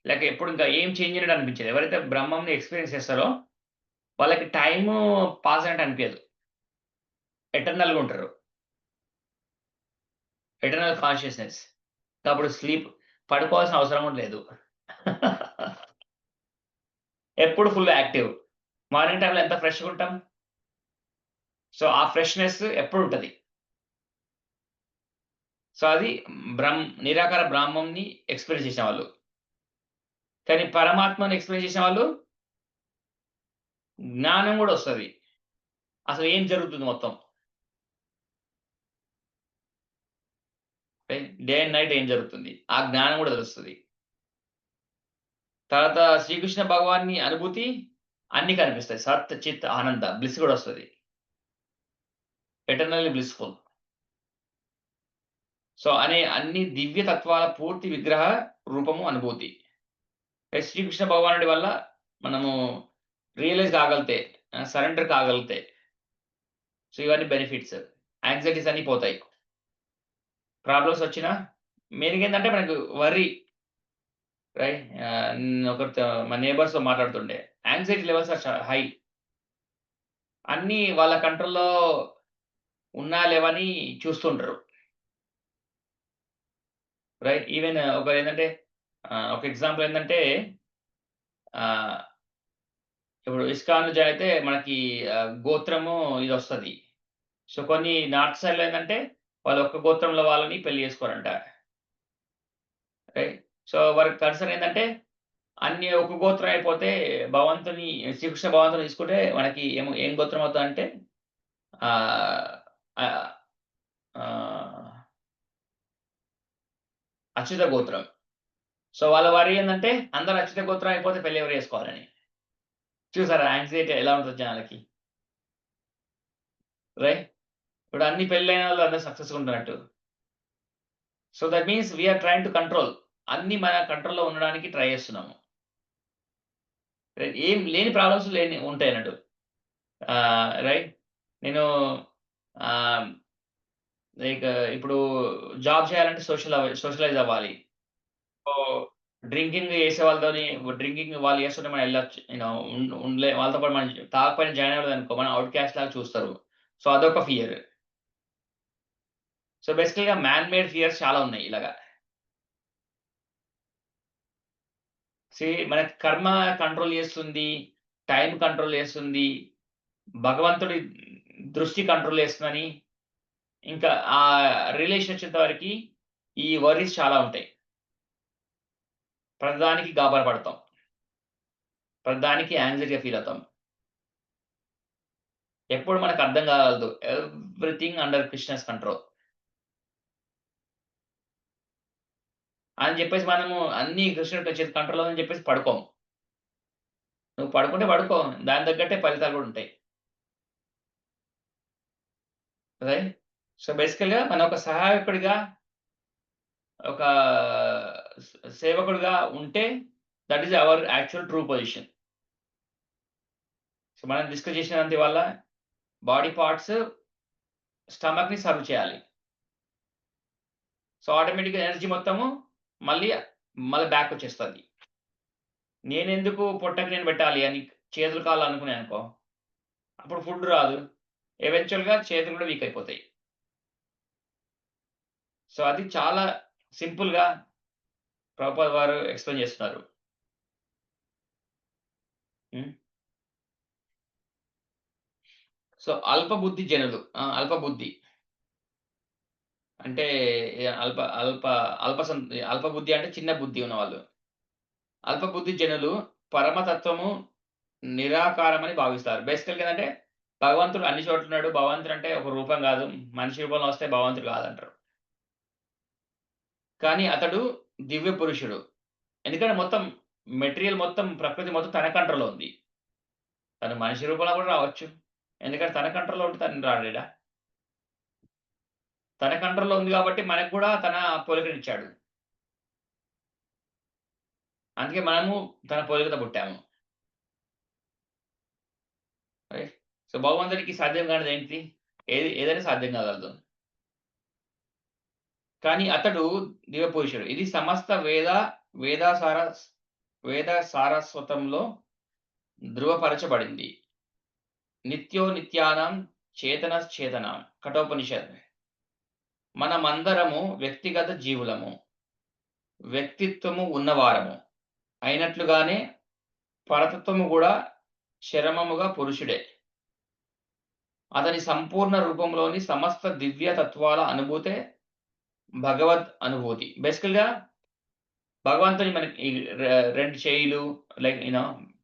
A: లేక ఎప్పుడు ఇంకా ఏం చేంజ్ అయినట్టు అనిపించదు. ఎవరైతే బ్రహ్మంని ఎక్స్‌పీరియన్స్ చేస్తారో వాళ్ళకి టైము పాస్ అయినట్టు అనిపియదు. ఎటర్నల్‌గా ఉంటారు. Eternal consciousness. అప్పుడు పడుకోవాల్సిన అవసరం కూడా లేదు. ఎప్పుడు ఫుల్ యాక్టివ్. మార్నింగ్ టైమ్‌లో ఎంత ఫ్రెష్‌గా ఉంటాం. సో, ఆ ఫ్రెష్‌నెస్ ఎప్పుడుంటది. సో, అది నిరాకార బ్రాహ్మంని ఎక్స్‌పీరియన్స్ చేసేవాళ్ళు. కానీ పరమాత్మని ఎక్స్‌పీరియన్స్ చేసేవాళ్ళు జ్ఞానం గూడా ఒస్తది. అసలు ఏం జరుగుతుంది మొత్తం. డే అండ్ నైట్ ఏం జరుగుతుంది. ఆ జ్ఞానం గూడా తెలుస్తది. తర్వాత శ్రీకృష్ణ భగవాన్ని అనుభూతి అన్నీ కనిపిస్తాయి. సత్, చిత్, ఆనంద బ్లిస్ గూడా ఒస్తది. Eternally blissful. సో, అన్ని దివ్య తత్వాల పూర్తి విగ్రహ రూపము అనుభూతి. శ్రీకృష్ణ భగవానుడి వల్ల మనము రియలైజ్ కాగలిగితే, సరెండర్ కాగలిగితే. సో, ఇవన్నీ బెనిఫిట్స్. యాంక్సైటీస్ అన్నీ పోతాయి. ప్రాబ్లమ్స్ వచ్చినా మెయిన్‌గేందంటే మనకు వర్రీ రైట్. ఒకరితో మా నేబర్స్‌తో మాట్లాడుతుండే. Anxiety levels are high. అన్నీ వాళ్ళ కంట్రోల్‌లో ఉన్నాయా లేవా అని చూస్తుంటరు. రైట్. ఈవెన్ ఒకరేందంటే ఒక ఎగ్జాంపుల్ ఏందంటే ఆహ్, ఇప్పుడు ఇస్కాన్‌లో జాయిన్ అయితే మనకి గోత్రము ఇదొస్తది. సో, కొన్ని నార్త్ సైడ్‌లో ఏందంటే వాళ్ళు ఒక్క గోత్రంలో వాళ్ళని పెళ్లి చేసుకోరంట. రైట్. సో, వారికి కన్సర్న్ ఏందంటే అన్ని ఒక గోత్రం అయిపోతే భగవంతుని శ్రీకృష్ణ భగవంతుని తీసుకుంటే మనకి ఏం గోత్రం అవుతదంటే ఆహ్, ఆహ్, ఆహ్, అచ్యుత గోత్రం. సో, వాళ్ళ వర్రీ ఏందంటే అందరూ అచ్యుత గోత్రం అయిపోతే పెళ్లి ఎవరు చేసుకోవాలని. చూసారా యాంక్సైటీ ఎలా ఉంటదో జనాలకి. రైట్. ఇప్పుడు అన్ని పెళ్లయినోళ్ళు అందరూ సక్సెస్‌గా ఉంటున్నట్టు. So, that means we are trying to control. అన్నీ మన కంట్రోల్‌లో ఉండడానికి ట్రై చేస్తున్నాము. రైట్. ఏం లేని ప్రాబ్లమ్స్ ఉంటాయన్నట్టు. రైట్. నేను ఆహ్, లైక్ ఇప్పుడు జాబ్ చేయాలంటే సోషలైజ్ అవ్వాలి. సో, డ్రింకింగ్ చేసే వాళ్ళతోని డ్రింకింగ్ వాళ్ళు చేస్తుంటే మనం ఎళ్ళొచ్చు. వాళ్ళతో పాటు మనం తాగకపోయినా జాయిన్ అవ్వలేదనుకో మనం ఔట్ కాస్ట్ లాగా చూస్తారు. సో, అదొక ఫియర్. సో, బేసికల్‌గా మ్యాన్ మేడ్ ఫియర్స్ చాలా ఉన్నాయి ఇలాగ. మనకి కర్మ కంట్రోల్ చేస్తుంది. టైమ్ కంట్రోల్ చేస్తుంది. భగవంతుడి దృష్టి కంట్రోల్ చేస్తుందని, ఇంకా రిలేషన్ వచ్చేంత వరకి ఈ వర్రీస్ చాలా ఉంటాయి. ప్రతిదానికి గాబరా పడతాం. ప్రతిదానికి యాంక్సైటీ‌గా ఫీల్ అవుతాం. ఎప్పుడు మనకు అర్థం కాగలదు. ఎవ్రీథింగ్ అండర్ కృష్ణస్ కంట్రోల్ అని చెప్పేసి మనము అన్నీ కృష్ణుడి కంట్రోల్‌లో అని చెప్పేసి పడుకోము. నువ్వు పడుకుంటే పడుకో. దానికి తగ్గట్టే ఫలితాలు కూడా ఉంటాయి. రైట్. సో, బేసికల్‌గా మనం ఒక సహాయకుడిగా, ఒక సేవకుడిగా ఉంటే that is our actual true position. So, మనం డిస్కస్ చేసినంత వల్ల బాడీ పార్ట్స్ స్టమక్‌ని సర్వ్ చేయాలి. సో, ఆటోమేటిక్‌గా ఎనర్జీ మొత్తము మళ్ళీ, మళ్ళీ బ్యాక్ వచ్చేస్తది. నేనెందుకు పొట్టకి నేను పెట్టాలి అని చేతులు, కాళ్ళు అనుకున్నాననుకో, అప్పుడు ఫుడ్ రాదు. ఎవెన్చువల్‌గా చేతులు కూడా వీక్ అయిపోతాయి. సో, అది చాలా సింపుల్‌గా ప్రభుపాద వారు ఎక్స్‌ప్లెయిన్ చేస్తున్నారు. హ్మ్. సో, అల్ప బుద్ధి జనులు. అల్ప బుద్ధి. అంటే ఎ అల్ప అల్ప అల్ప సం అల్ప బుద్ధి అంటే చిన్న బుద్ధి ఉన్నవాళ్ళు. అల్ప బుద్ధి జనులు పరమతత్వము నిరాకారమని భావిస్తారు. బేసికల్‌గా ఏందంటే భగవంతుడు అన్ని చోట్లున్నాడు. భగవంతుడు అంటే ఒక రూపం గాదు. మనిషి రూపంలో వస్తే భగవంతుడు కాదంటారు. కానీ అతడు దివ్య పురుషుడు. ఎందుకంటే మొత్తం మెటీరియల్ మొత్తం ప్రకృతి మొత్తం తన కంట్రోల్‌లో ఉంది. తను మనిషి రూపంలో కూడా రావచ్చు. ఎందుకంటే తన కంట్రోల్‌లో ఉంటే తను రాలేడా? తన కంట్రోల్‌లో ఉంది కాబట్టి మనకు కూడా తన పోలికనిచ్చాడు. అందుకే మనము తన పోలికతో పుట్టాము. రైట్. సో, భగవంతుడికి సాధ్యం కానిదేంటి? ఏదైనా సాధ్యం కాగలదు. కానీ అతడు దివ్యపురుషుడు. ఇది సమస్త వేదాసార వేద సారస్వతంలో ధృవపరచబడింది. నిత్యో నిత్యానాం చేతనశ్చేతనాం కఠోపనిషత్. మనమందరము వ్యక్తిగత జీవులము. వ్యక్తిత్వము ఉన్నవారము. అయినట్లుగానే పరతత్వము గూడా చరమముగా పురుషుడే. అతని సంపూర్ణ రూపంలోని సమస్త దివ్య తత్వాల అనుభూతే భగవద్ అనుభూతి. బేసికల్‌గా భగవంతుని మనకి 2 చెయ్యిలు like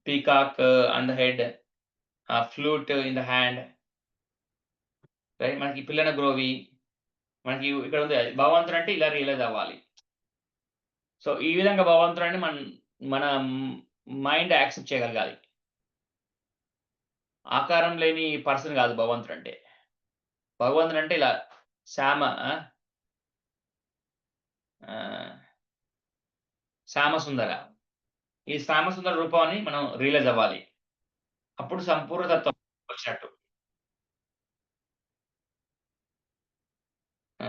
A: peacock on the head, flute in the hand right. మనకి పిల్లన గ్రోవి, మనకి ఇక్కడ ఉంది. భగవంతుడంటే ఇలా రియలైజ్ అవ్వాలి. సో, ఈ విధంగా భగవంతుడిని మన మైండ్ యాక్సెప్ట్ చేయగలగాలి. ఆకారం లేని పర్సన్ గాదు భగవంతుడంటే. భగవంతుడంటే ఇలా శ్యామ ఆహ్, ఆహ్, శ్యామసుందర. ఈ సామసుందర రూపం అని మనం రియలైజ్ అవ్వాలి. అప్పుడు సంపూర్ణ తత్వం వచ్చినట్టు. ఆ!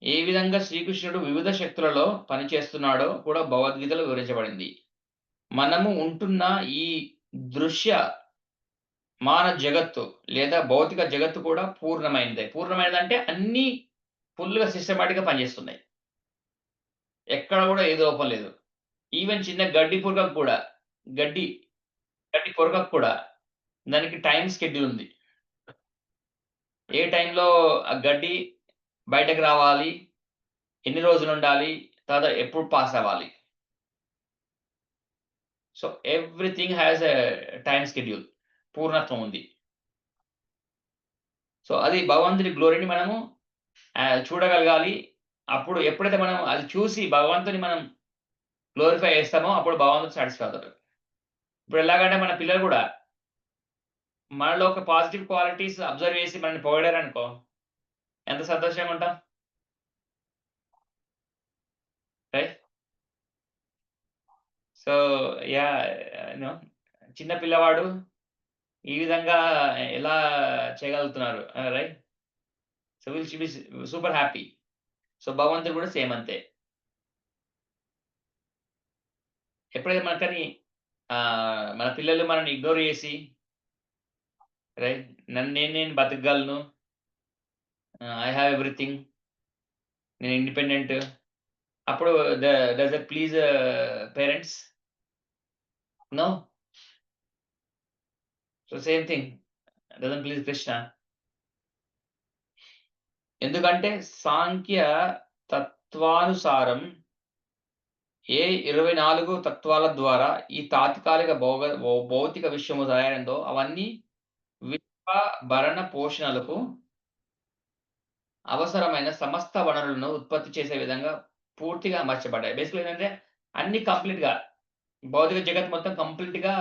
A: ఏ విధంగా శ్రీకృష్ణుడు వివిధ శక్తులలో పనిచేస్తున్నాడో కూడా భగవద్గీతలో వివరించబడింది. మనము ఉంటున్న ఈ దృశ్య మాన జగత్తు లేదా భౌతిక జగత్తు కూడా పూర్ణమైనదే. పూర్ణమైనదంటే అన్నీ ఫుల్‌గా సిస్టమాటిక్‌గా పనిచేస్తున్నాయి. ఎక్కడ గూడా ఏ లోపం లేదు. ఈవెన్ చిన్న గడ్డి పురగకు కూడా గడ్డి, గడ్డి పురగకు కూడా దానికి టైమ్ షెడ్యూల్ ఉంది. ఏ టైంలో ఆ గడ్డి బయటకి రావాలి, ఎన్ని రోజులుండాలి, తర్వాత ఎప్పుడు పాస్ అవ్వాలి. So, everything has a time schedule. పూర్ణత్వం ఉంది. సో, అది భగవంతుడి గ్లోరీని మనము చూడగలగాలి. అప్పుడు ఎప్పుడైతే మనం అది చూసి భగవంతుని మనం గ్లోరిఫై చేస్తామో అప్పుడు భగవంతుడు సాటిస్ఫై అవుతాడు. ఇప్పుడు ఎలాగంటే మన పిల్లలు గూడా మనలో ఒక పాజిటివ్ క్వాలిటీస్ అబ్జర్వ్ చేసి మనల్ని పొగిడారనుకో, ఎంత సంతోషంగా ఉంటాం. రైట్? So, yeah! నో చిన్న పిల్లవాడు ఈ విధంగా ఎలా చేయగలుగుతున్నారు. Right? So, will she be super happy. So, భగవంతుడు కూడా సేమ్ అంతే. ఎప్పుడైతే మనకని మన పిల్లలు మనల్ని ఇగ్నోర్ చేసి రైట్? నేను బతకగలను. I have everything. నేను ఇండిపెండెంట్. అప్పుడు డ does it please parents? No. So, same thing. Doesn't please Krishna. ఎందుకంటే సాంఖ్య తత్వానుసారం ఏ 24 తత్వాల ద్వారా ఈ తాత్కాలిక భౌతిక విశ్వము తయారైందో అవన్నీ విశ్వ, భరణ, పోషణలకు అవసరమైన సమస్త వనరులను ఉత్పత్తి చేసే విధంగా పూర్తిగా అమర్చబడ్డాయి. బేసికల్‌గా ఏంటంటే అన్నీ కంప్లీట్‌గా భౌతిక జగత్తు మొత్తం కంప్లీట్‌గా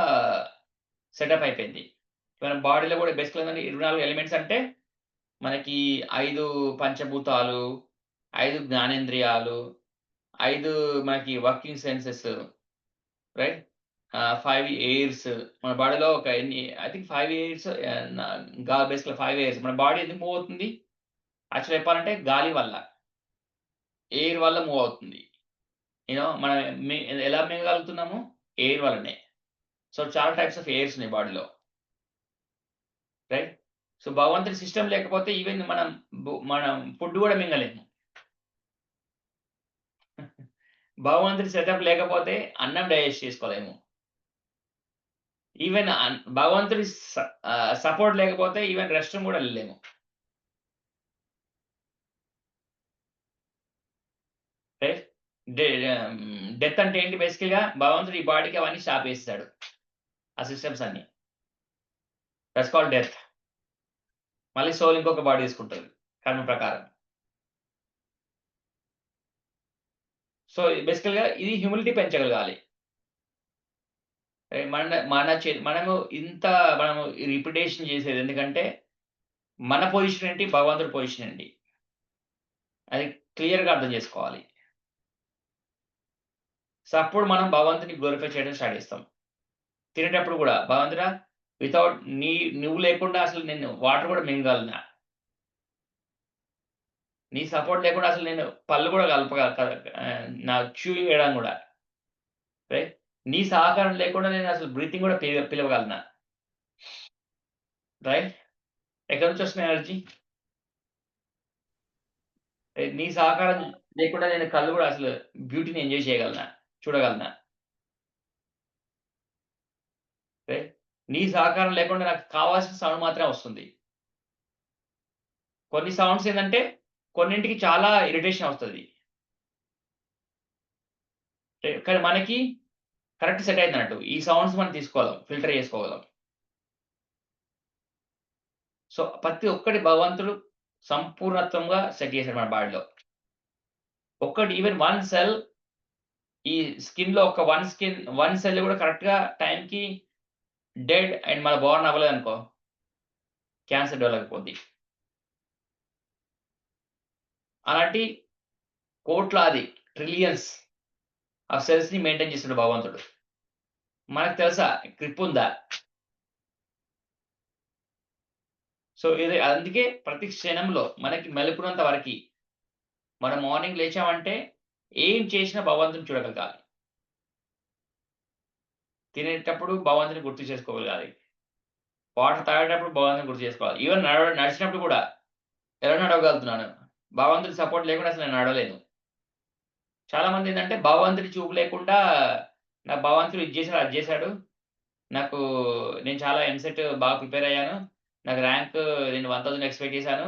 A: సెటప్ అయిపోయింది. మన బాడీలో కూడా బేసికల్‌గా ఏంటంటే 24 ఎలిమెంట్స్ అంటే మనకి 5 పంచభూతాలు, 5 జ్ఞానేంద్రియాలు, 5 మనకి వర్కింగ్ సెన్సెస్ రైట్? 5 ఎయిర్స్ మన బాడీలో ఒక ఎన్ని ఐ థింక్ 5 ఎయిర్స్ బేసికల్‌గా 5 ఎయిర్స్ మన బాడీ ఎందుకు మూవ్ అవుతుంది? యాక్చువల్‌గా చెప్పాలంటే గాలి వల్ల, ఎయిర్ వల్ల మూవ్ అవుతుంది. మనం మి ఎలా మింగగలుగుతున్నాము? ఎయిర్ వల్లనే. సో, చాలా టైప్స్ ఆఫ్ ఎయిర్స్ ఉన్నాయి బాడీలో. రైట్? సో, భగవంతుడి సిస్టమ్ లేకపోతే ఈవెన్ మనం ఫుడ్ గూడా మింగలేము. భగవంతుడి సెటప్ లేకపోతే అన్నం డైజెస్ట్ చేసుకోలేము. ఈవెన్ భగవంతుడి సపోర్ట్ లేకపోతే ఈవెన్ రెస్ట్ రూమ్ గూడా ఎళ్ళలేము. రైట్? డె డెత్ అంటే ఏంటి బేసికల్‌గా భగవంతుడు ఈ బాడీకి అవన్నీ ఆపేసాడు. ఆ సిస్టమ్స్ అన్నీ. That's called death. మళ్ళీ సోల్ ఇంకొక బాడీ తీసుకుంటది కర్మ ప్రకారం. సో, బేసికల్‌గా ఇది హ్యూమిలిటీ పెంచగలగాలి. మనము ఇంత మనము రిపిటేషన్ చేసేది ఎందుకంటే, మన పొజిషన్ ఏంటి? భగవంతుడి పొజిషన్ ఏంటి? అది క్లియర్‌గా అర్థం చేసుకోవాలి. సో, అప్పుడు మనం భగవంతుని గ్లోరిఫై చేయడం స్టార్ట్ చేస్తాం. తినేటప్పుడు గూడా భగవంతుడా వితౌట్ నువ్వు లేకుండా అసలు నేను వాటర్ గూడా మింగగలనా? నీ సపోర్ట్ లేకుండా అసలు నేను పళ్ళు గూడా నా చూయింగ్ చేయడానికి గూడా. రైట్? నీ సహకారం లేకుండా నేను అసలు బ్రీతింగ్ గూడా పిలవగలనా? రైట్? ఎక్కడి నుంచొస్తుంది ఎనర్జీ? నీ సహకారం లేకుండా నేను కళ్ళు గూడా అసలు బ్యూటీని ఎంజాయ్ చేయగలనా? చూడగలనా? రైట్? నీ సహకారం లేకుండా నాకు కావాల్సిన సౌండ్ మాత్రమే వస్తుంది. కొన్ని సౌండ్స్ ఏందంటే కొన్నింటికి చాలా ఇరిటేషన్ వస్తది. కానీ మనకి కరెక్ట్ సెట్ అయిద్దన్నట్టు. ఈ సౌండ్స్ మనం తీసుకోగలం. ఫిల్టర్ చేసుకోగలం. సో, ప్రతి ఒక్కటి భగవంతుడు సంపూర్ణత్వంగా సెట్ చేసాడు మన బాడీలో. ఒక్కటి ఈవెన్ వన్ సెల్ ఈ స్కిన్‌లో ఒక వన్ సెల్ కూడా కరెక్ట్‌గా టైంకి డెడ్ అండ్ మన బోర్న్ అవ్వలేదనుకో క్యాన్సర్ డెవలప్ అయిపోద్ది. అలాంటి కోట్లాది ట్రిలియన్స్ ఆఫ్ సెల్స్‌ని మెయింటైన్ చేస్తాడు భగవంతుడు. మనకు తెలుసా? గ్రిప్ ఉందా? సో, ఇది అందుకే ప్రతి క్షణంలో మనకి మెలుకున్నంత వరకి మనం మార్నింగ్ లేచామంటే ఏం చేసినా భగవంతుడిని చూడగలగాలి. తినేటప్పుడు భగవంతుడిని గుర్తు చేసుకోగలగాలి. వాటర్ తాగేటప్పుడు భగవంతుడిని గుర్తు చేసుకోవాలి. ఈవెన్ నడిచినప్పుడు కూడా ఎలా నడవగలుగుతున్నాను? భగవంతుడి సపోర్ట్ లేకుండా అసలు నేను నడవలేను. చాలా మందేంటంటే భగవంతుడి చూపు లేకుండా నాకు భగవంతుడు ఇది చేసాడు, అది చేసాడు. నాకు నేను చాలా ఎంసెట్ బాగా ప్రిపేర్ అయ్యాను. నాకు ర్యాంక్ నేను 1000 ఎక్స్‌పెక్ట్ చేశాను.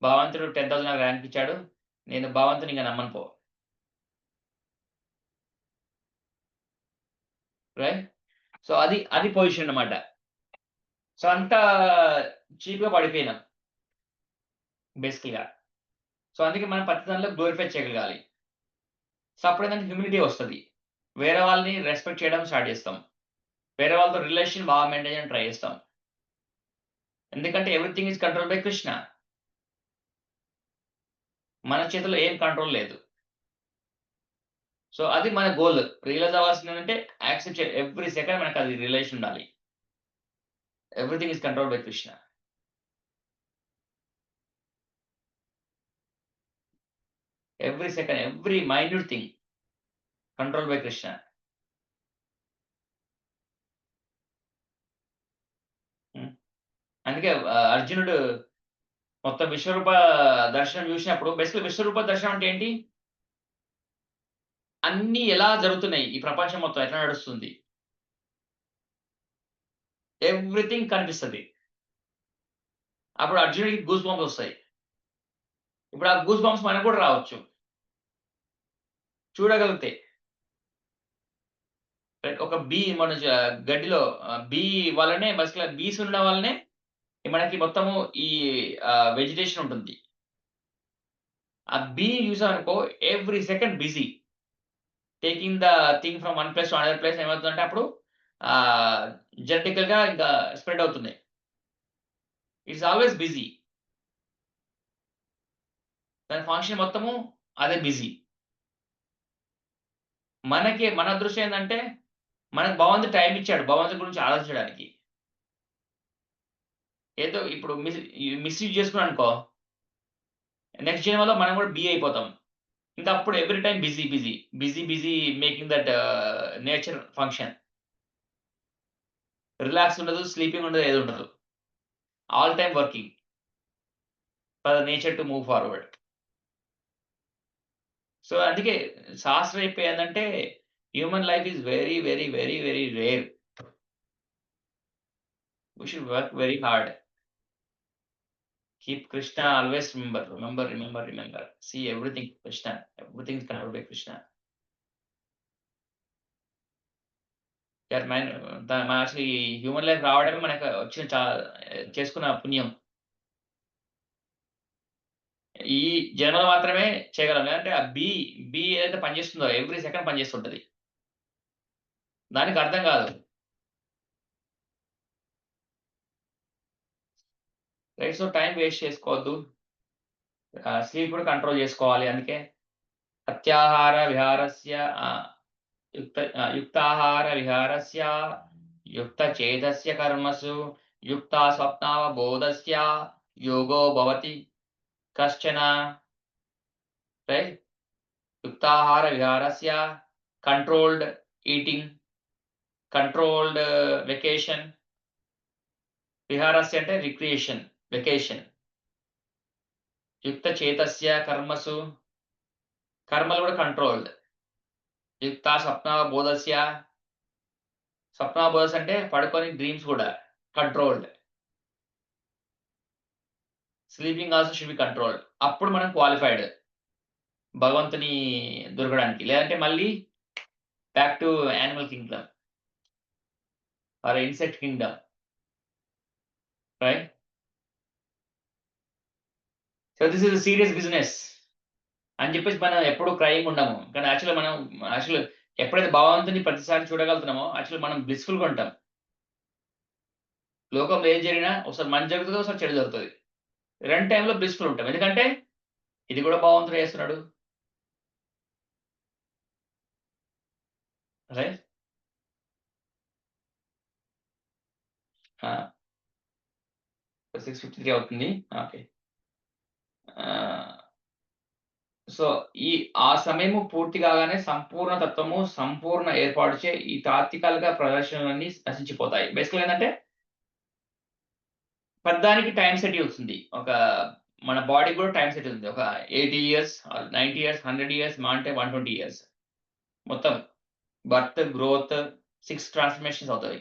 A: భగవంతుడు 10,000 నాకు ర్యాంక్ ఇచ్చాడు. నేను భగవంతుడిని ఇంక నమ్మను పో. రైట్? సో, అది పొజిషన్ అన్నమాట. సో, అంత చీప్‌గా పడిపోయినాం బేసికల్‌గా. సో, అందుకే మనం ప్రతి దాంట్లో గ్లోరిఫై చేయగలగాలి. సో, అప్పుడేంటంటే హ్యూమిలిటీ వస్తది. వేరే వాళ్ళని రెస్పెక్ట్ చేయడం స్టార్ట్ చేస్తాం. వేరే వాళ్ళతో రిలేషన్ బాగా మెయింటైన్ చేయడానికి ట్రై చేస్తాం. ఎందుకంటే everything is controlled by Krishna. మన చేతిలో ఏం కంట్రోల్ లేదు. సో, అది మన గోల్. రియలైజ్ అవ్వాల్సిందేంటంటే యాక్సెప్ట్ ఎవ్రీ సెకండ్ మనకది రియలైజేషన్ ఉండాలి. Everything is controlled by Krishna. Every second, every minute thing controlled by Krishna. Hmm. అందుకే అర్జునుడు మొత్తం విశ్వరూప దర్శనం చూసినప్పుడు బేసికల్లీ విశ్వరూప దర్శనం అంటే ఏంటి? అన్నీ ఎలా జరుగుతున్నాయి? ఈ ప్రపంచం మొత్తం ఎట్లా నడుస్తుంది? ఎవ్రీథింగ్ కనిపిస్తది. అప్పుడు అర్జునుడికి గూస్ బంప్స్ ఒస్తాయి. ఇప్పుడు ఆ గూస్ బంప్స్ మనకు కూడా రావచ్చు. చూడగలిగితే. ఒక మన గడ్డిలో బీ వల్లనే బేసికల్‌గా బీస్ ఉండడం వల్లనే మనకి మొత్తము ఈ వెజిటేషన్ ఉంటుంది. ఆ బీ చూసామనుకో every second busy. Taking the thing from one place to another place ఏమవుతుందంటే అప్పుడు ఆహ్, జెనెటికల్‌గా ఇంకా స్ప్రెడ్ అవుతుంది. It's always busy. దాని ఫంక్షన్ మొత్తము అదే బిజీ. మన అదృష్టం ఏందంటే మనకు భగవంతుడు టైమ్ ఇచ్చాడు. భగవంతుడి గురించి ఆలోచించడానికి. ఏదో ఇప్పుడు మిస్‌యూజ్ చేసుకున్నామనుకో నెక్స్ట్ జన్మలో మనం కూడా బీ అయిపోతాం. ఇంకా అప్పుడు every time busy, busy. Busy, busy making that nature function. Relax ఉండదు, స్లీపింగ్ ఉండదు, ఏది ఉండదు. All time working for the nature to move forward. So, అందుకే శాస్త్రం చెప్పేదేంటంటే human life is very, very, very, very rare. We should work very hard. Keep Krishna always remember. Remember, remember, remember. See everything Krishna. Everything is controlled by Krishna. That man మన అసలు ఈ human life రావడమే మనకు వచ్చిన చేసుకున్న పుణ్యం. ఈ జన్మలో మాత్రమే చేయగలం. లేదంటే ఆ బీ ఏదైతే పనిచేస్తుందో ఎవ్రీ సెకండ్ పనిచేస్తుంటది. దానికి అర్థం కాదు. రైట్. సో, టైమ్ వేస్ట్ చేసుకోవద్దు. స్లీప్ కూడా కంట్రోల్ చేసుకోవాలి. అందుకే అత్యాహార విహారస్య యుక్తాహార విహారస్య యుక్తచేతస్య కర్మసు యుక్తా స్వప్నావబోధస్య యోగో భవతి కశ్చన. రైట్. యుక్తాహార విహారస్య కంట్రోల్డ్ ఈటింగ్, కంట్రోల్డ్ వెకేషన్. విహారస్య అంటే రిక్రియేషన్, వెకేషన్. యుక్త చేతస్య కర్మసు కర్మలు కూడా కంట్రోల్డ్. యుక్త స్వప్నావబోధస్య స్వప్నావబోధస్ అంటే పడుకొని డ్రీమ్స్ కూడా controlled. Sleeping also should be controlled. అప్పుడు మనం క్వాలిఫైడ్ భగవంతుని దొరకడానికి. లేదంటే మళ్ళీ back to animal kingdom or insect kingdom. Right. So, this is a serious business అని చెప్పేసి మనం ఎప్పుడు క్రైమ్ ఉండము. కానీ యాక్చువల్ ఎప్పుడైతే భగవంతుని ప్రతిసారి చూడగలుగుతున్నామో యాక్చువల్లీ మనం బ్లిస్‌ఫుల్‌గా ఉంటాం. లోకంలో ఏది జరిగినా ఒకసారి మంచి జరుగుతది, ఒకసారి చెడు జరుగుతది. 2 టైమ్‌లో బ్లిస్‌ఫుల్ ఉంటాం. ఎందుకంటే ఇది కూడా భగవంతుడే చేస్తున్నాడు. రైట్. 6:53 అవుతుంది. ఓకే. సో, ఆ సమయము పూర్తి కాగానే సంపూర్ణ తత్వము, సంపూర్ణ ఏర్పాటుచే ఈ తాత్వికాలుగా ప్రదర్శనలన్నీ నశించిపోతాయి. బేసికల్‌గా ఏందంటే, ప్రతిదానికి టైమ్ షెడ్యూల్స్ ఉంది. మన బాడీకి కూడా టైమ్ షెడ్యూల్ ఉంది. ఒక 80 ఇయర్స్, 90 ఇయర్స్, 100 ఇయర్స్, మహా అంటే 120 ఇయర్స్. మొత్తం బర్త్, గ్రోత్ 6 ట్రాన్స్‌ఫర్మేషన్స్ అవుతాయి.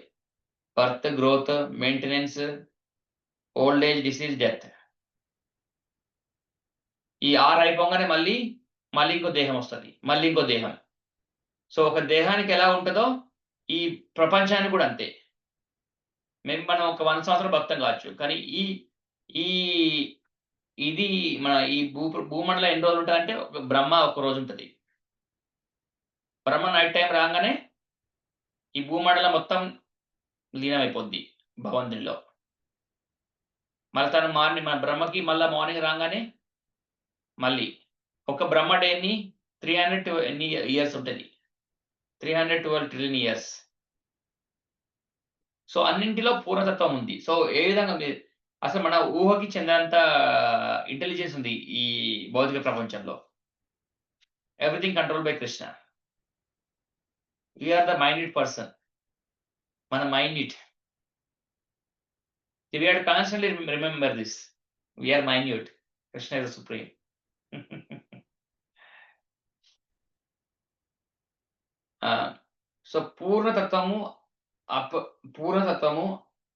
A: Birth, growth, maintenance, old age, disease, death. ఈ 6 అయిపోంగానే మళ్ళీ ఇంకో దేహం వస్తది. మళ్ళీ ఇంకో దేహం. సో, ఒక దేహానికి ఎలా ఉంటదో, ఈ ప్రపంచానికి కూడా అంతే. మనం ఒక 100 సంవత్సరాలు బతుకుతాం కావచ్చు. కానీ ఈ ఈ ఇది మన ఈ భూమండలం ఎన్ని రోజులుంటదంటే, బ్రహ్మ ఒక రోజుంటది. బ్రహ్మ నైట్ టైమ్ రాంగానే, ఈ భూమండలం మొత్తం లీనమైపోద్ది భగవంతునిలో. మళ్ళీ తను మన బ్రహ్మకి మళ్ళా మార్నింగ్ రాంగానే, మళ్ళీ ఒక బ్రహ్మ డేని 300 ఎన్ని ఇయర్స్ ఉంటది. 312 ట్రిలియన్ ఇయర్స్. సో, అన్నింటిలో పూర్ణతత్వం ఉంది. సో, ఏ విధంగా ఉంది అసలు మన ఊహకి చెందినంత ఇంటెలిజెన్స్ ఉంది ఈ భౌతిక ప్రపంచంలో. Everything controlled by Krishna. We are the minute person. మన minute. We have to constantly remember this. We are minute. Krishna is the supreme. Ah! So, పూర్ణతత్వము,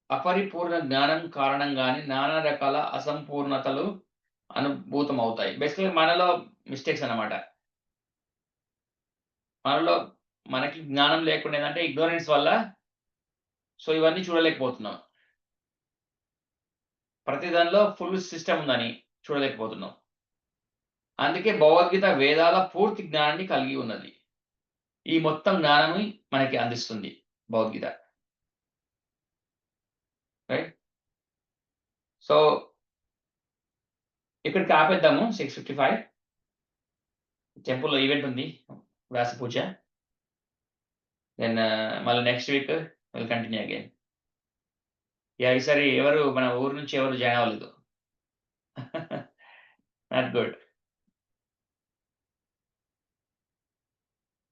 A: అపరిపూర్ణ జ్ఞానం కారణంగానే నానా రకాల అసంపూర్ణతలు అనుభూతమవుతాయి. బేసికల్‌గా మనలో మిస్టేక్స్ అన్నమాట. మనలో మనకి జ్ఞానం లేకుండా ఏందంటే ఇగ్నోరెన్స్ వల్ల సో, ఇవన్నీ చూడలేకపోతున్నాం. ప్రతి దానిలో ఫుల్ సిస్టమ్ ఉందని చూడలేకపోతున్నాం. అందుకే భగవద్గీత వేదాల పూర్తి జ్ఞానాన్ని కలిగి ఉన్నది. ఈ మొత్తం జ్ఞానాన్ని మనకి అందిస్తుంది భగవద్గీత. రైట్? సో, ఇక్కడికి ఆపేద్దాము 6:55. టెంపుల్‌లో ఈవెంట్ ఉంది. వ్యాస పూజ. దెన్ మళ్ళీ next week will continue again. Yeah! ఈసారి మన ఊరు నుంచి ఎవరు జాయిన్ అవ్వలేదు. Not good.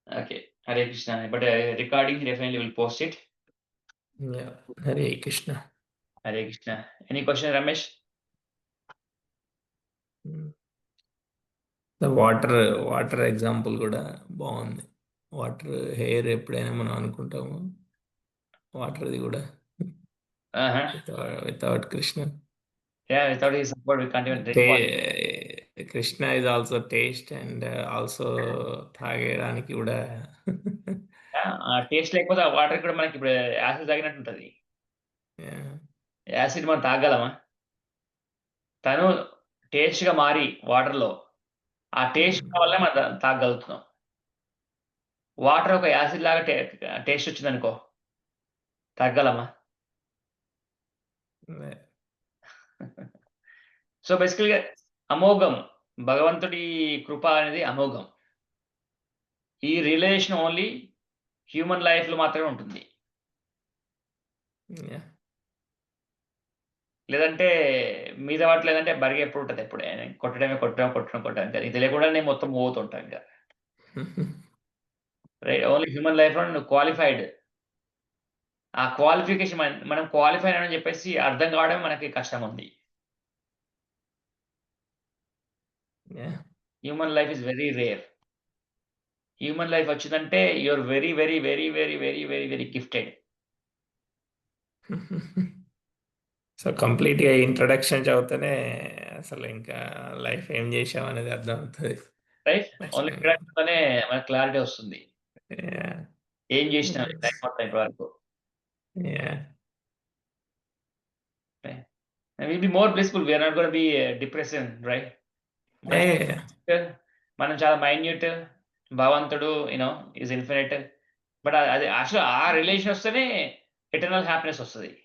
A: Okay. Hare Krishna. But recording definitely will post it.
B: Yeah. Hare Krishna.
A: Hare Krishna. Any question Ramesh?
B: Water example కూడా బాగుంది. వాటర్ హెయిర్ ఎప్పుడైనా మనం అనుకుంటాము, వాటర్ది కూడా
A: ఆహా!
B: Without Krishna.
A: Yah! Without his support we can't even drink water.
B: Krishna is also taste and also తాగడానికి కూడా.
A: ఆ టేస్ట్ లేకపోతే ఆ వాటర్ కూడా మనకి ఇప్పుడు యాసిడ్ తాగినట్టు ఉంటది.
B: Yeah.
A: యాసిడ్ మనం తాగగలమా? తను టేస్ట్‌గా మారి వాటర్‌లో ఆ టేస్ట్ వల్లే మనం తాగగలుగుతున్నాం. వాటర్ ఒక యాసిడ్ లాగా టేస్ట్ వచ్చిందనుకో తాగగలమా?
B: Yeah.
A: సో, బేసికల్‌గా అమోఘం. భగవంతుడి కృప అనేది అమోఘం. ఈ రియలైజేషన్ ఓన్లీ హ్యూమన్ లైఫ్‌లో మాత్రమే ఉంటుంది.
B: Yeah.
A: లేదంటే మిగతా వాటిలో ఏదంటే బరిగ ఎప్పుడు ఉంటది ఎప్పుడే. కొట్టడం. ఇంకా ఇది లేకుండానే మొత్తం పోతుంటా ఇంకా. ఓన్లీ హ్యూమన్ లైఫ్‌లో నువ్వు క్వాలిఫైడ్. ఆ క్వాలిఫికేషన్ మనం క్వాలిఫై అని చెప్పేసి అర్థం కావడం మనకి కష్టముంది.
B: Yeah.
A: Human life is very rare. Human life వచ్చిందంటే you are very, very, very, very, very, very, very gifted.
B: So కంప్లీట్‌గా ఇంట్రడక్షన్ చదివితేనే అసలు ఇంకా లైఫ్ ఏం చేశామనేది అర్థమవుతది.
A: రైట్? ఓన్లీ
B: ఖచ్చితంగా.
A: ఇంట్రడక్షన్‌తోనే మనకు క్లారిటీ వస్తుంది.
B: యాహ్!
A: ఏం చేసినాం ఈ
B: యెస్.
A: లైఫ్ మొత్తం ఇప్పటివరకు.
B: Yeah!
A: And we'll be more blissful. We are not gonna be depressing, right? మన
B: యాహ్!
A: మనం చాలా మైన్యూట్. భగవంతుడు ఈస్ ఇన్ఫినిట్. బట్ అది అసలు ఆ రిలేషన్ వస్తేనే ఎటర్నల్ హ్యాపీనెస్ వస్తది.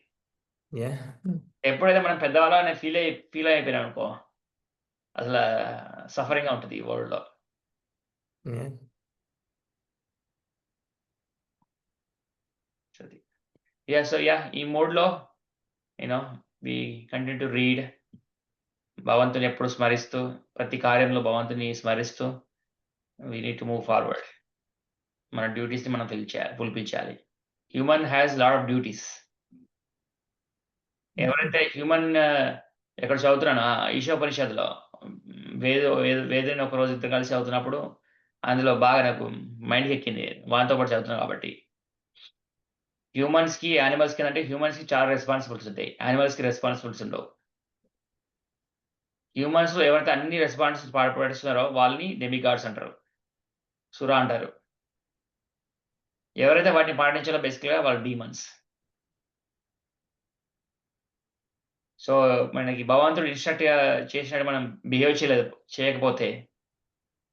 B: యాహ్!
A: ఎప్పుడైతే మనం పెద్దవాళ్ళం అని ఫీల్ అయిపోయినాం అనుకో, అసలా సఫరింగ్‌గా ఉంటది ఈ వరల్డ్‌లో.
B: యాహ్!
A: అది. యాహ్! సో, ఈ మోడ్‌లో we continue to read, భగవంతుని ఎప్పుడు స్మరిస్తూ, ప్రతి కార్యంలో భగవంతుని స్మరిస్తూ, we need to move forward. మన డ్యూటీస్‌ని మనం fulfil. Human has lot of duties. ఎవరైతే హ్యూమన్ ఎక్కడ చదువుతున్నానో ఈశోపనిషత్తులో వేదని ఒక రోజు ఇద్దరు కలిసి చదువుతున్నప్పుడు అందులో బాగా నాకు మైండ్‌కి ఎక్కింది. వానితో పాటు చదువుతున్నాను కాబట్టి. హ్యూమన్స్‌కి, యానిమల్స్‌కి ఏంటంటే హ్యూమన్స్‌కి చాలా రెస్పాన్సిబిలిటీస్ ఉంటాయి. యానిమల్స్‌కి రెస్పాన్సిబిలిటీస్ ఉండవు. హ్యూమన్స్‌లో ఎవరైతే అన్ని రెస్పాన్సిబిలిటీస్ పాటిస్తున్నారో వాళ్ళని డెమిగాడ్స్ అంటారు. సుర అంటారు. ఎవరైతే వాటిని పాటించాలో బేసికల్‌గా వాళ్ళు డీమన్స్. సో, మనకి భగవంతుడు ఇన్‌స్ట్రక్ట్ చేసినట్టు మనం బిహేవ్ చేయకపోతే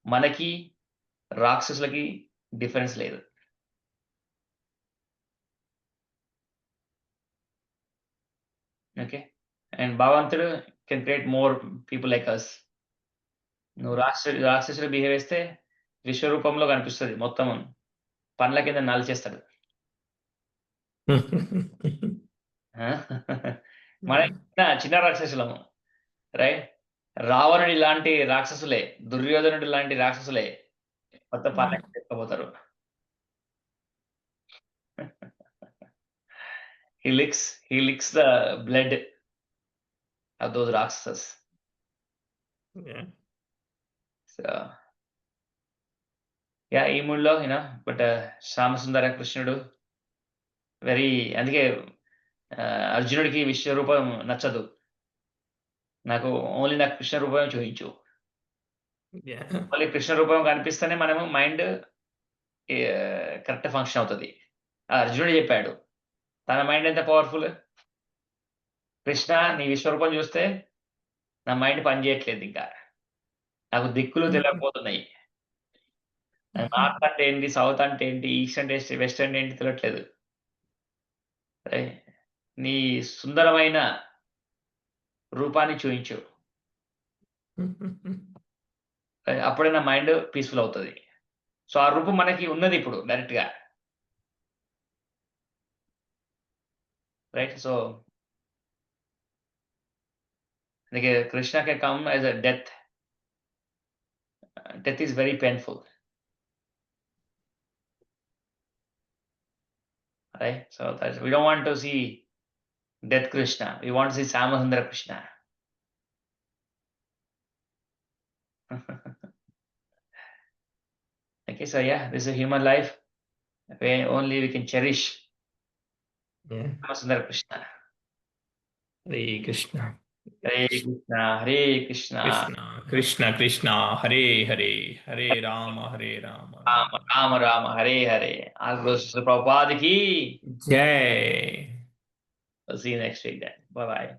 A: మనకి, రాక్షసులకి డిఫరెన్స్ లేదు. ఓకే. అండ్ భగవంతుడు can create more people like us. నువ్వు రాక్షసులు బిహేవ్ చేస్తే విశ్వరూపంలో కనిపిస్తది మొత్తం. పండ్ల కింద నలిచేస్తాడు. మన చిన్న రాక్షసులము. రైట్? రావణుడు ఇలాంటి రాక్షసులే. దుర్యోధనుడు లాంటి రాక్షసులే. మొత్తం పండ్ల కింద ఎత్తుకుపోతారు. He licks the blood of those Rakshasas.
B: Yeah.
A: So, yeah, ఈ మూడ్‌లో బట్ శ్యామసుందర కృష్ణుడు అందుకే అర్జునుడికి విశ్వరూపం నచ్చదు. నాకు కృష్ణ రూపమే చూయించు.
B: Yeah.
A: ఓన్లీ కృష్ణ రూపం కనిపిస్తేనే మనము మైండ్ కరెక్ట్ ఫంక్షన్ అవుతది. అర్జునుడు చెప్పాడు. తన మైండ్ ఎంత పవర్‌ఫుల్. కృష్ణ నీ విశ్వరూపం చూస్తే నా మైండ్ పని చేయట్లేదు ఇంకా. నాకు దిక్కులు తెలియకపోతున్నాయి. నార్త్ అంటే ఏంటి? సౌత్ అంటే ఏంటి? ఈస్ట్ అంటే వెస్ట్ అంటే ఏంటి తెలియట్లేదు. నీ సుందరమైన రూపాన్ని చూయించు. అప్పుడే నా మైండ్ పీస్‌ఫుల్ అవుతది. సో, ఆ రూపం మనకి ఉన్నది ఇప్పుడు డైరెక్ట్‌గా. రైట్? సో, అందుకే Krishna can come as a death. Death is very painful. Right? So that we don't want to see death Krishna. We want to see Samasundara Krishna. Okay, so yeah, this is a human life where only we can cherish Samasundara Krishna.
B: Hare Krishna.
A: Hare Krishna, Hare Krishna.
B: Krishna Krishna, Hare Hare, Hare Rama, Hare Rama.
A: Rama Rama, Hare Hare. All goes to Prabhupada ki
B: Jai.
A: I'll see you next week then. Bye-bye.